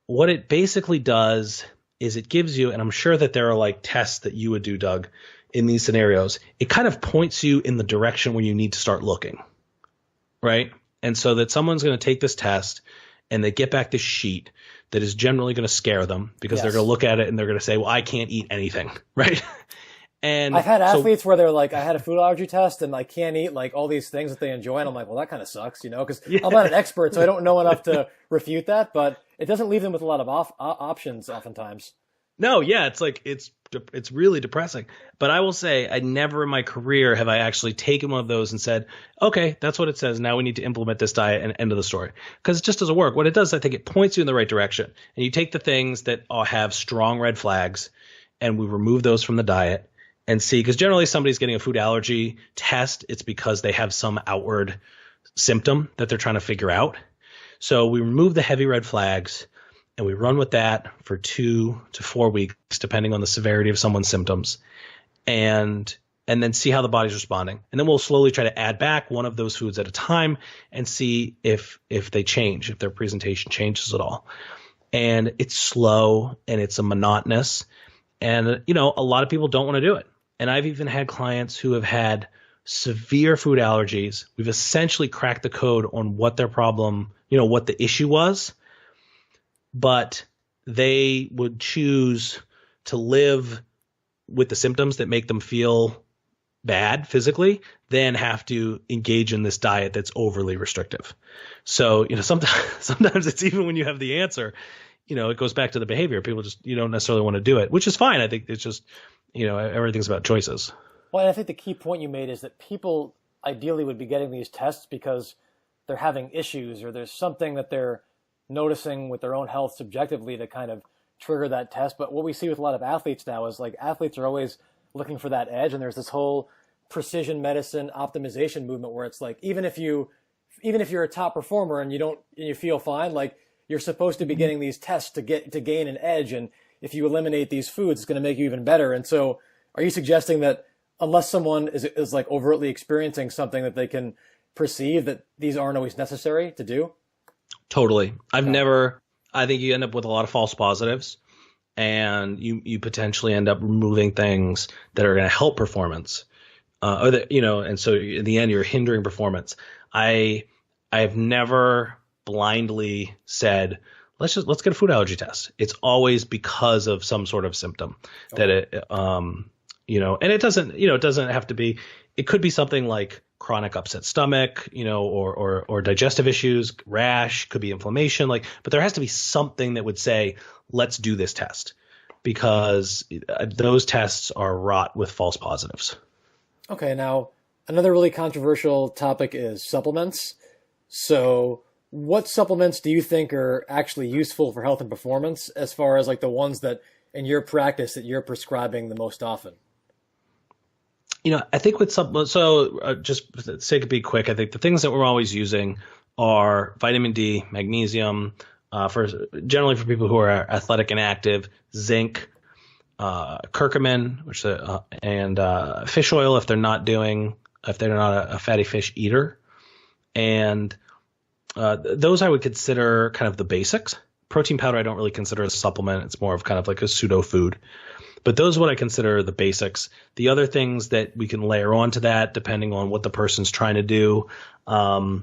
what it basically does is it gives you, and I'm sure that there are tests that you would do, Doug, in these scenarios, it kind of points you in the direction where you need to start looking, right? And so that someone's going to take this test and they get back this sheet that is generally going to scare them because they're going to look at it and they're going to say, well, I can't eat anything, right? And I've had athletes where they're like, I had a food allergy test and I can't eat all these things that they enjoy. And I'm like, well, that kind of sucks, because I'm not an expert, so I don't know enough to refute that, but it doesn't leave them with a lot of options oftentimes. No, yeah, it's really depressing. But I will say I never in my career have I actually taken one of those and said, okay, that's what it says. Now we need to implement this diet and end of the story. Because it just doesn't work. What it does, I think it points you in the right direction. And you take the things that have strong red flags and we remove those from the diet and see, because generally somebody's getting a food allergy test, it's because they have some outward symptom that they're trying to figure out. So we remove the heavy red flags and we run with that for 2 to 4 weeks, depending on the severity of someone's symptoms, and then see how the body's responding. And then we'll slowly try to add back one of those foods at a time and see if they change, if their presentation changes at all. And it's slow and it's a monotonous, and a lot of people don't want to do it. And I've even had clients who have had severe food allergies. We've essentially cracked the code on what their problem, what the issue was, but they would choose to live with the symptoms that make them feel bad physically, then have to engage in this diet that's overly restrictive. So, sometimes it's even when you have the answer, it goes back to the behavior. People just, you don't necessarily want to do it, which is fine. I think it's just, everything's about choices. Well, and I think the key point you made is that people ideally would be getting these tests because they're having issues or there's something that they're noticing with their own health subjectively to kind of trigger that test. But what we see with a lot of athletes now is athletes are always looking for that edge, and there's this whole precision medicine optimization movement where it's even if you're a top performer and you feel fine, you're supposed to be getting these tests to gain an edge, and if you eliminate these foods, it's going to make you even better. And so, are you suggesting that unless someone is overtly experiencing something that they can perceive, that these aren't always necessary to do? Totally. I've never I think you end up with a lot of false positives, and you potentially end up removing things that are going to help performance, or that, and so in the end you're hindering performance. I have never blindly said, let's get a food allergy test. It's always because of some sort of symptom that and it doesn't have to be, it could be something like chronic upset stomach, or digestive issues, rash, could be inflammation, but there has to be something that would say, let's do this test, because those tests are wrought with false positives. Okay. Now, another really controversial topic is supplements. So what supplements do you think are actually useful for health and performance, as far as like the ones that in your practice that you're prescribing the most often? I think with supplements, just for the sake of being quick, I think the things that we're always using are vitamin D, magnesium, generally for people who are athletic and active, zinc, curcumin, and fish oil if they're not a fatty fish eater. And those I would consider kind of the basics. Protein powder I don't really consider a supplement. It's more of kind of like a pseudo food. But those are what I consider the basics. The other things that we can layer onto that, depending on what the person's trying to do, I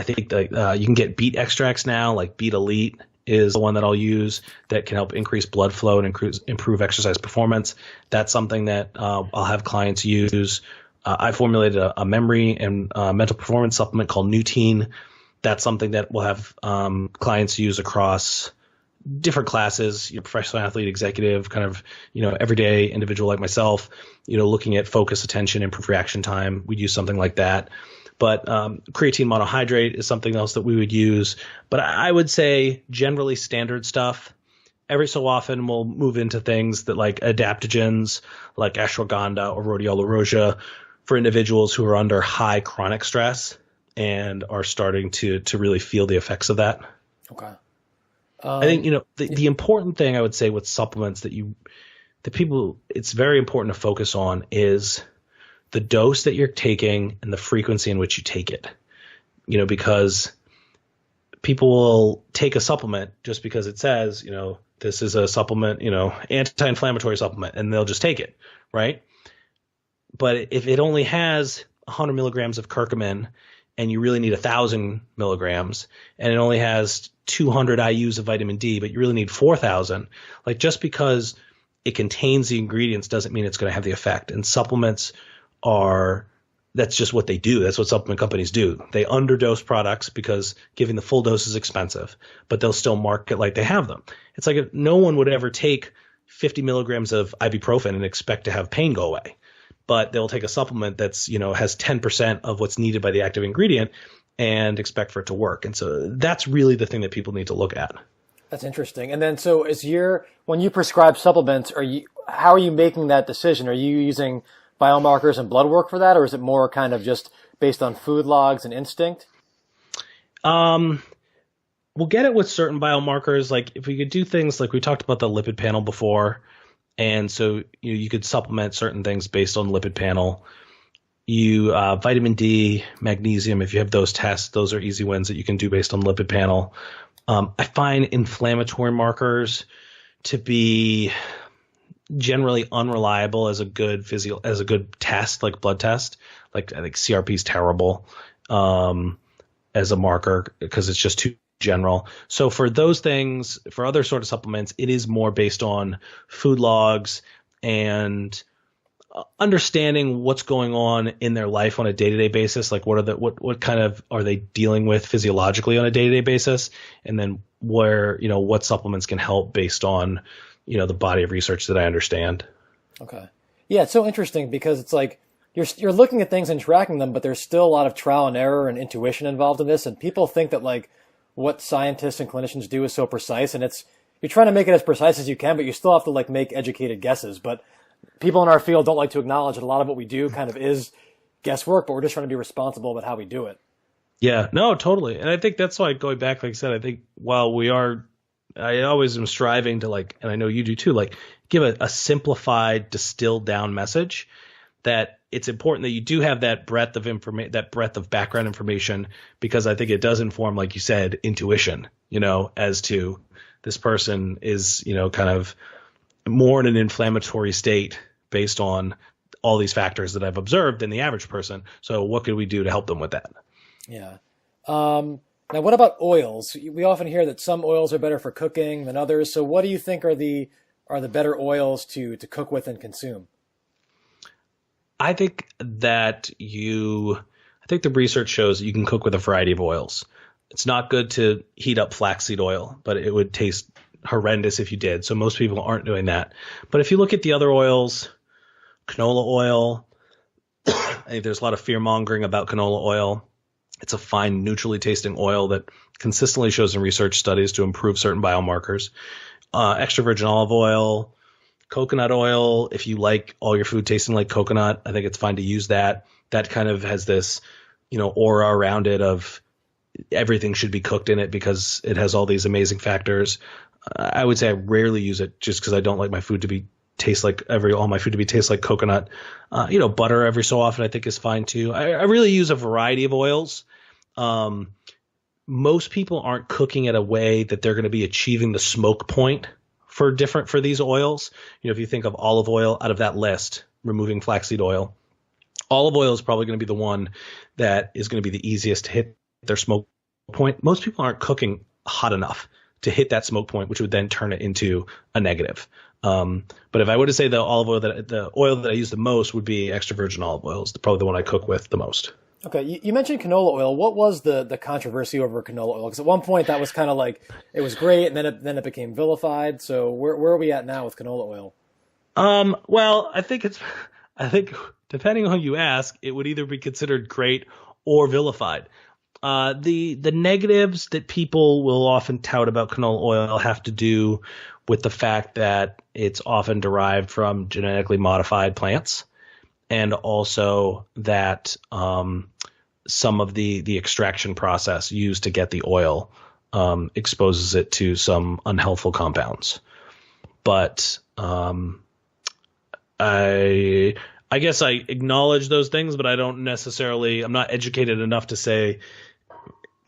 think that you can get beet extracts now, like Beet Elite is the one that I'll use that can help increase blood flow and improve exercise performance. That's something that I'll have clients use. I formulated a memory and mental performance supplement called Nutine. That's something that we'll have clients use across different classes, professional athlete, executive, kind of, everyday individual like myself, looking at focus, attention, improved reaction time. We'd use something like that. But creatine monohydrate is something else that we would use. But I would say generally standard stuff. Every so often we'll move into things that like adaptogens, like ashwagandha or rhodiola rosea, for individuals who are under high chronic stress and are starting to really feel the effects of that. Okay. I think, the important thing I would say with supplements it's very important to focus on is the dose that you're taking and the frequency in which you take it, because people will take a supplement just because it says, this is a supplement, anti-inflammatory supplement, and they'll just take it. Right. But if it only has 100 milligrams of curcumin and you really need 1,000 milligrams, and it only has 200 IUs of vitamin D, but you really need 4,000, just because it contains the ingredients doesn't mean it's going to have the effect. And supplements that's just what they do. That's what supplement companies do. They underdose products because giving the full dose is expensive, but they'll still market like they have them. It's like if no one would ever take 50 milligrams of ibuprofen and expect to have pain go away. But they'll take a supplement that's, has 10% of what's needed by the active ingredient and expect for it to work. And so that's really the thing that people need to look at. That's interesting. And then, so when you prescribe supplements, how are you making that decision? Are you using biomarkers and blood work for that, or is it more kind of just based on food logs and instinct? We'll get it with certain biomarkers. Like if we could do things like we talked about the lipid panel before. And so you could supplement certain things based on lipid panel. Vitamin D, magnesium, if you have those tests, those are easy wins that you can do based on lipid panel. I find inflammatory markers to be generally unreliable as a good test, like blood test. Like I think CRP is terrible as a marker because it's just too general. So for those things, for other sort of supplements, it is more based on food logs and understanding what's going on in their life on a day-to-day basis. Like what kind of are they dealing with physiologically on a day-to-day basis? And then what supplements can help based on, the body of research that I understand. Okay. Yeah. It's so interesting because it's like you're looking at things and tracking them, but there's still a lot of trial and error and intuition involved in this. And people think that what scientists and clinicians do is so precise, and you're trying to make it as precise as you can, but you still have to make educated guesses. But people in our field don't like to acknowledge that a lot of what we do kind of is guesswork, but we're just trying to be responsible with how we do it. Yeah, no, totally. And I think that's why, going back, like I said, I think while I always am striving to and I know you do too, give a simplified, distilled down message that it's important that you do have that breadth of background information, because I think it does inform, like you said, intuition, as to this person is, kind of more in an inflammatory state based on all these factors that I've observed in the average person. So what could we do to help them with that? Yeah. Now, what about oils? We often hear that some oils are better for cooking than others. So what do you think are the better oils to cook with and consume? I think the research shows that you can cook with a variety of oils. It's not good to heat up flaxseed oil, but it would taste horrendous if you did. So most people aren't doing that. But if you look at the other oils, canola oil, I think there's a lot of fear mongering about canola oil. It's a fine, neutrally tasting oil that consistently shows in research studies to improve certain biomarkers. Extra virgin olive oil, coconut oil. If you like all your food tasting like coconut, I think it's fine to use that. That kind of has this, aura around it of everything should be cooked in it because it has all these amazing factors. I would say I rarely use it just because I don't like my food to taste like coconut. Butter every so often I think is fine too. I really use a variety of oils. Most people aren't cooking at a way that they're going to be achieving the smoke point for these oils. If you think of olive oil out of that list, removing flaxseed oil, olive oil is probably going to be the one that is going to be the easiest to hit their smoke point. Most people aren't cooking hot enough to hit that smoke point, which would then turn it into a negative. But if I were to say the oil that I use the most would be extra virgin olive oil. Is probably the one I cook with the most. Okay, you mentioned canola oil. What was the controversy over canola oil? Because at one point that was kind of like it was great, and then it became vilified. So where are we at now with canola oil? Well, I think depending on who you ask, it would either be considered great or vilified. The negatives that people will often tout about canola oil have to do with the fact that it's often derived from genetically modified plants, and also that some of the extraction process used to get the oil exposes it to some unhealthful compounds. But I guess I acknowledge those things, but I'm not educated enough to say,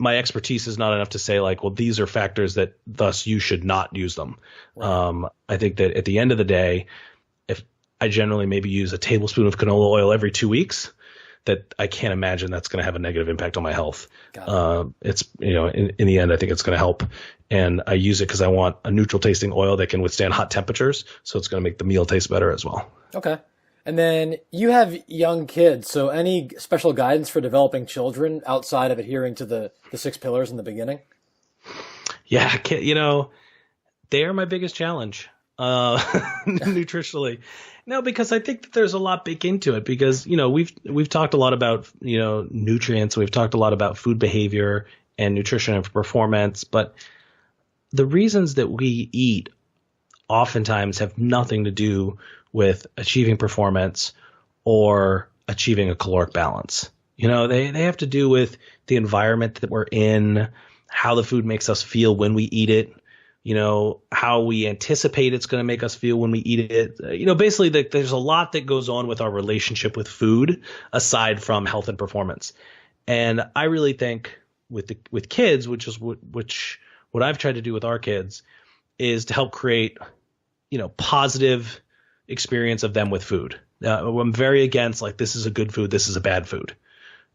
my expertise is not enough to say like, well, these are factors that thus you should not use them. Right. I think that at the end of the day, if I generally maybe use a tablespoon of canola oil every 2 weeks, that I can't imagine that's going to have a negative impact on my health. It's, in the end, I think it's going to help. And I use it because I want a neutral tasting oil that can withstand hot temperatures. So it's going to make the meal taste better as well. Okay. And then you have young kids, so any special guidance for developing children outside of adhering to the 6 pillars in the beginning? Yeah, they are my biggest challenge nutritionally. No, because I think that there's a lot baked into it because, we've talked a lot about, nutrients. We've talked a lot about food behavior and nutrition and performance. But the reasons that we eat oftentimes have nothing to do with achieving performance or achieving a caloric balance. They have to do with the environment that we're in, how the food makes us feel when we eat it, how we anticipate it's going to make us feel when we eat it. Basically there's a lot that goes on with our relationship with food aside from health and performance. And I really think with kids, which what I've tried to do with our kids is to help create, positive experience of them with food. I'm very against like, this is a good food, this is a bad food.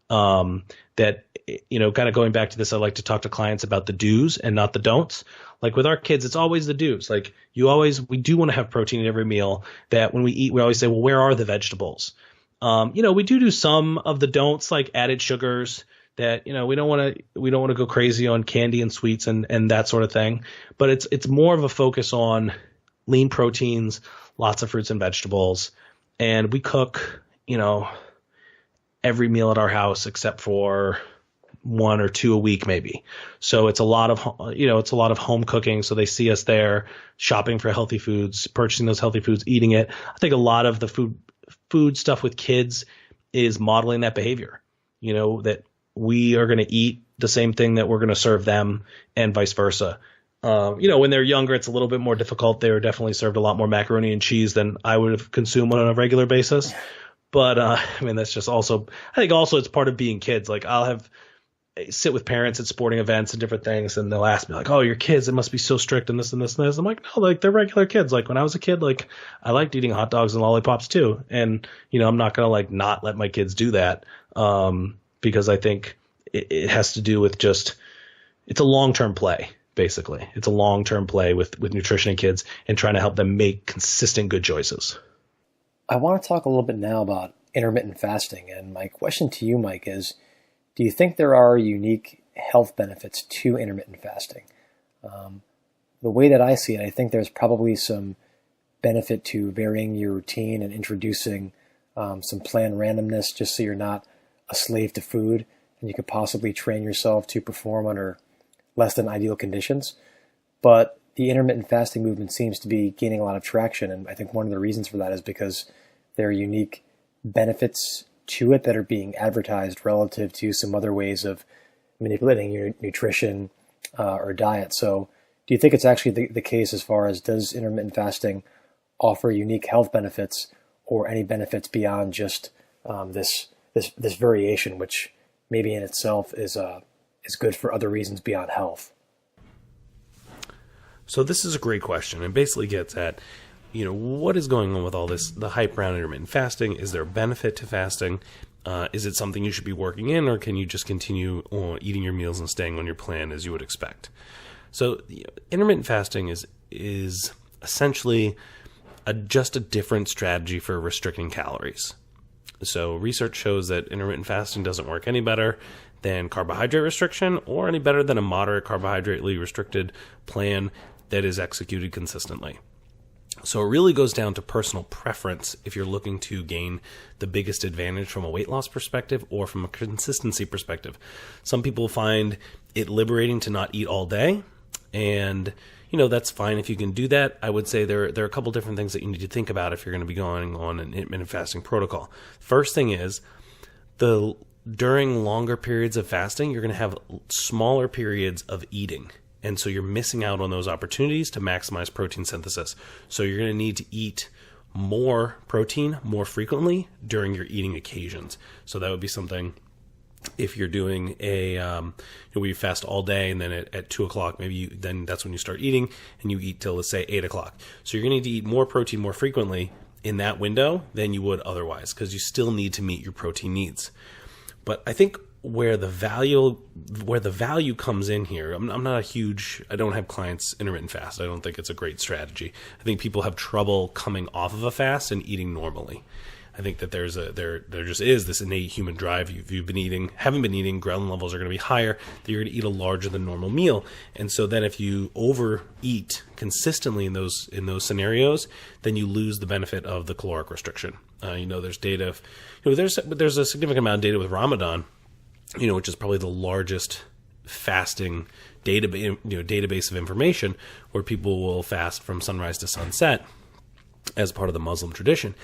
That, kind of going back to this, I like to talk to clients about the do's and not the don'ts. Like with our kids, it's always the do's. Like we do want to have protein in every meal. That when we eat, we always say, well, where are the vegetables? We do some of the don'ts, like added sugars. That we don't want to go crazy on candy and sweets and that sort of thing. But it's more of a focus on lean proteins, lots of fruits and vegetables, and we cook every meal at our house except for 1 or 2 a week maybe. So it's a lot of home cooking. So they see us there shopping for healthy foods, purchasing those healthy foods, eating it. I think a lot of the food stuff with kids is modeling that behavior. That we are going to eat the same thing that we're going to serve them, and vice versa. When they're younger, it's a little bit more difficult. They were definitely served a lot more macaroni and cheese than I would have consumed on a regular basis. But I mean, that's just also, I think also it's part of being kids. Like sit with parents at sporting events and different things, and they'll ask me like, "Oh, your kids, it must be so strict and this and this and this." I'm like, "No, like they're regular kids. Like when I was a kid, like I liked eating hot dogs and lollipops too, and I'm not gonna like not let my kids do that, because I think it has to do with just it's a long term play. Basically, it's a long term play with nutrition and kids and trying to help them make consistent good choices." I want to talk a little bit now about intermittent fasting. And my question to you, Mike, is do you think there are unique health benefits to intermittent fasting? The way that I see it, I think there's probably some benefit to varying your routine and introducing some planned randomness just so you're not a slave to food and you could possibly train yourself to perform under less than ideal conditions. But the intermittent fasting movement seems to be gaining a lot of traction, and I think one of the reasons for that is because there are unique benefits to it that are being advertised relative to some other ways of manipulating your nutrition or diet. So do you think it's actually the case as far as does intermittent fasting offer unique health benefits or any benefits beyond just this variation, which maybe in itself is good for other reasons beyond health? So this is a great question and basically gets at, what is going on with all this, the hype around intermittent fasting? Is there a benefit to fasting? Is it something you should be working in, or can you just continue eating your meals and staying on your plan as you would expect? So intermittent fasting is essentially just a different strategy for restricting calories. So research shows that intermittent fasting doesn't work any better than carbohydrate restriction or any better than a moderate carbohydrate-ly restricted plan that is executed consistently. So it really goes down to personal preference if you're looking to gain the biggest advantage from a weight loss perspective or from a consistency perspective. Some people find it liberating to not eat all day, and that's fine if you can do that. I would say there are a couple different things that you need to think about if you're going to be going on an intermittent fasting protocol. First thing is during longer periods of fasting, you're going to have smaller periods of eating. And so you're missing out on those opportunities to maximize protein synthesis. So you're going to need to eat more protein more frequently during your eating occasions. So that would be something if you're doing we fast all day and then at 2 o'clock, then that's when you start eating and you eat till, let's say, 8 o'clock. So you're going to need to eat more protein more frequently in that window than you would otherwise because you still need to meet your protein needs. But I think where the value comes in here, I don't have clients intermittent fast. I don't think it's a great strategy. I think people have trouble coming off of a fast and eating normally. I think that there just is this innate human drive. If you've haven't been eating, ghrelin levels are going to be higher, that you're going to eat a larger than normal meal. And so then if you overeat consistently in those scenarios, then you lose the benefit of the caloric restriction. There's data, there's a significant amount of data with Ramadan, which is probably the largest fasting database of information where people will fast from sunrise to sunset as part of the Muslim tradition.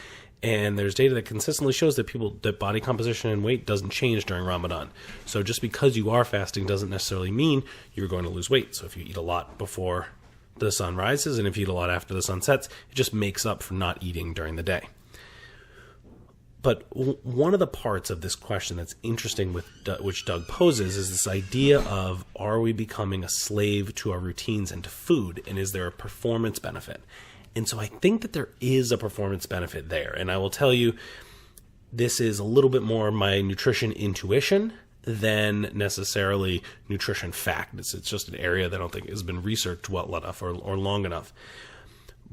And there's data that consistently shows that body composition and weight doesn't change during Ramadan. So just because you are fasting doesn't necessarily mean you're going to lose weight. So if you eat a lot before the sun rises and if you eat a lot after the sun sets, it just makes up for not eating during the day. But one of the parts of this question that's interesting which Doug poses is this idea of, are we becoming a slave to our routines and to food? And is there a performance benefit? And so I think that there is a performance benefit there. And I will tell you, this is a little bit more my nutrition intuition than necessarily nutrition fact. It's just an area that I don't think has been researched well enough or long enough.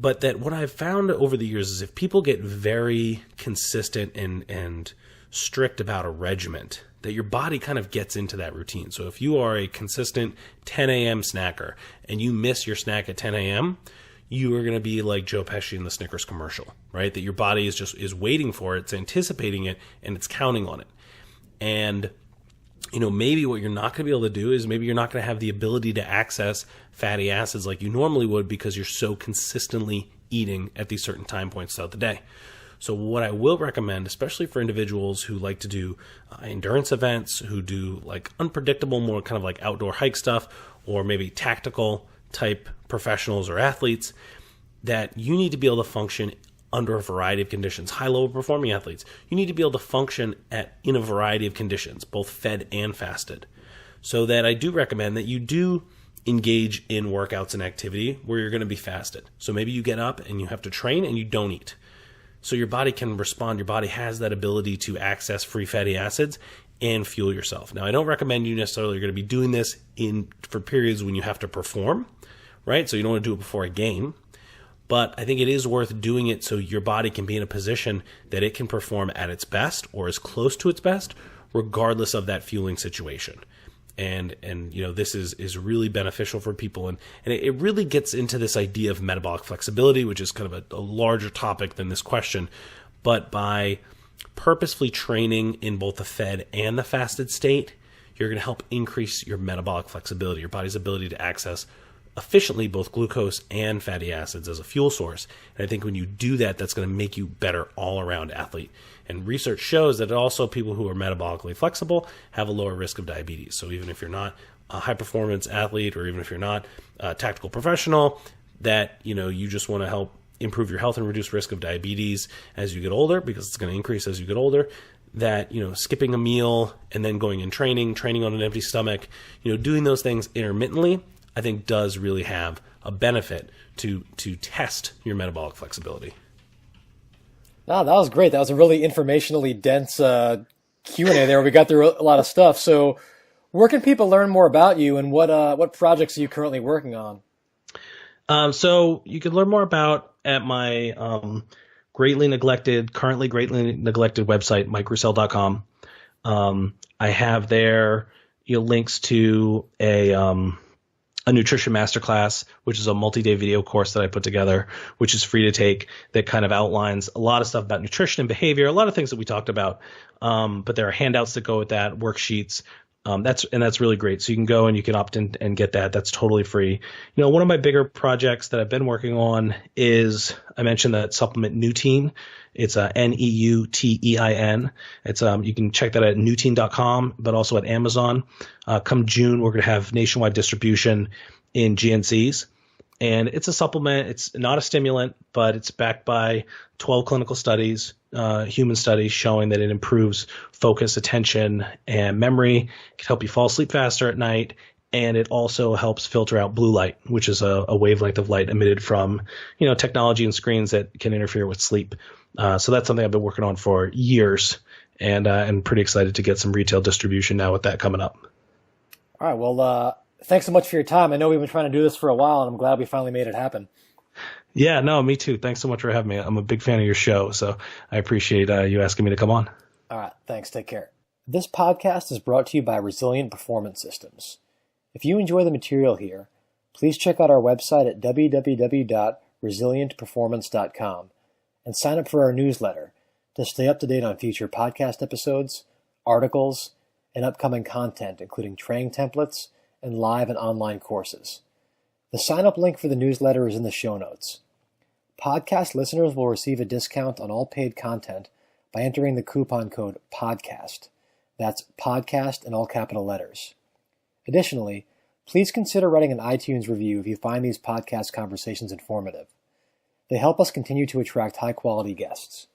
But that what I've found over the years is if people get very consistent and strict about a regiment, that your body kind of gets into that routine. So if you are a consistent 10 a.m. snacker and you miss your snack at 10 a.m., you are going to be like Joe Pesci in the Snickers commercial, right? That your body is waiting for it, it's anticipating it, and it's counting on it. And maybe what you're not going to be able to do is maybe you're not going to have the ability to access fatty acids like you normally would because you're so consistently eating at these certain time points throughout the day. So what I will recommend, especially for individuals who like to do endurance events, who do like unpredictable, more kind of like outdoor hike stuff, or maybe tactical type professionals or athletes, that you need to be able to function under a variety of conditions. High-level performing athletes, you need to be able to function in a variety of conditions, both fed and fasted. So that I do recommend that you do engage in workouts and activity where you're going to be fasted. So maybe you get up and you have to train and you don't eat. So your body can respond. Your body has that ability to access free fatty acids and fuel yourself. Now, I don't recommend you necessarily are going to be doing this for periods when you have to perform, right? So you don't want to do it before a game. But I think it is worth doing it so your body can be in a position that it can perform at its best or as close to its best, regardless of that fueling situation. And this is really beneficial for people. And it really gets into this idea of metabolic flexibility, which is kind of a larger topic than this question. But by purposefully training in both the fed and the fasted state, you're going to help increase your metabolic flexibility, your body's ability to access efficiently both glucose and fatty acids as a fuel source. And I think when you do that, that's going to make you better all-around athlete. And research shows that also people who are metabolically flexible have a lower risk of diabetes. So even if you're not a high-performance athlete, or even if you're not a tactical professional, that you just want to help improve your health and reduce risk of diabetes as you get older, because it's going to increase as you get older, that skipping a meal and then going and training on an empty stomach, doing those things intermittently, I think does really have a benefit to test your metabolic flexibility. Wow, that was great. That was a really informationally dense Q&A there. We got through a lot of stuff. So where can people learn more about you, and what projects are you currently working on? So you can learn more about at my currently greatly neglected website, mikeroussell.com. I have there links to a nutrition masterclass, which is a multi-day video course that I put together, which is free to take, that kind of outlines a lot of stuff about nutrition and behavior, a lot of things that we talked about. But there are handouts that go with that, worksheets. That's really great. So you can go and you can opt in and get that. That's totally free. One of my bigger projects that I've been working on is, I mentioned that supplement Neutein. It's Neutein. It's you can check that at neutein.com, but also at Amazon. Come June, we're going to have nationwide distribution in GNCs. And it's a supplement. It's not a stimulant, but it's backed by 12 clinical studies, human studies showing that it improves focus, attention, and memory. It can help you fall asleep faster at night. And it also helps filter out blue light, which is a wavelength of light emitted from, technology and screens that can interfere with sleep. So that's something I've been working on for years, and I'm pretty excited to get some retail distribution now with that coming up. All right. Well, thanks so much for your time. I know we've been trying to do this for a while, and I'm glad we finally made it happen. Yeah, no, me too. Thanks so much for having me. I'm a big fan of your show, so I appreciate you asking me to come on. All right. Thanks. Take care. This podcast is brought to you by Resilient Performance Systems. If you enjoy the material here, please check out our website at www.resilientperformance.com and sign up for our newsletter to stay up to date on future podcast episodes, articles, and upcoming content, including training templates and live and online courses. The sign-up link for the newsletter is in the show notes. Podcast listeners will receive a discount on all paid content by entering the coupon code PODCAST. That's PODCAST in all capital letters. Additionally, please consider writing an iTunes review if you find these podcast conversations informative. They help us continue to attract high-quality guests.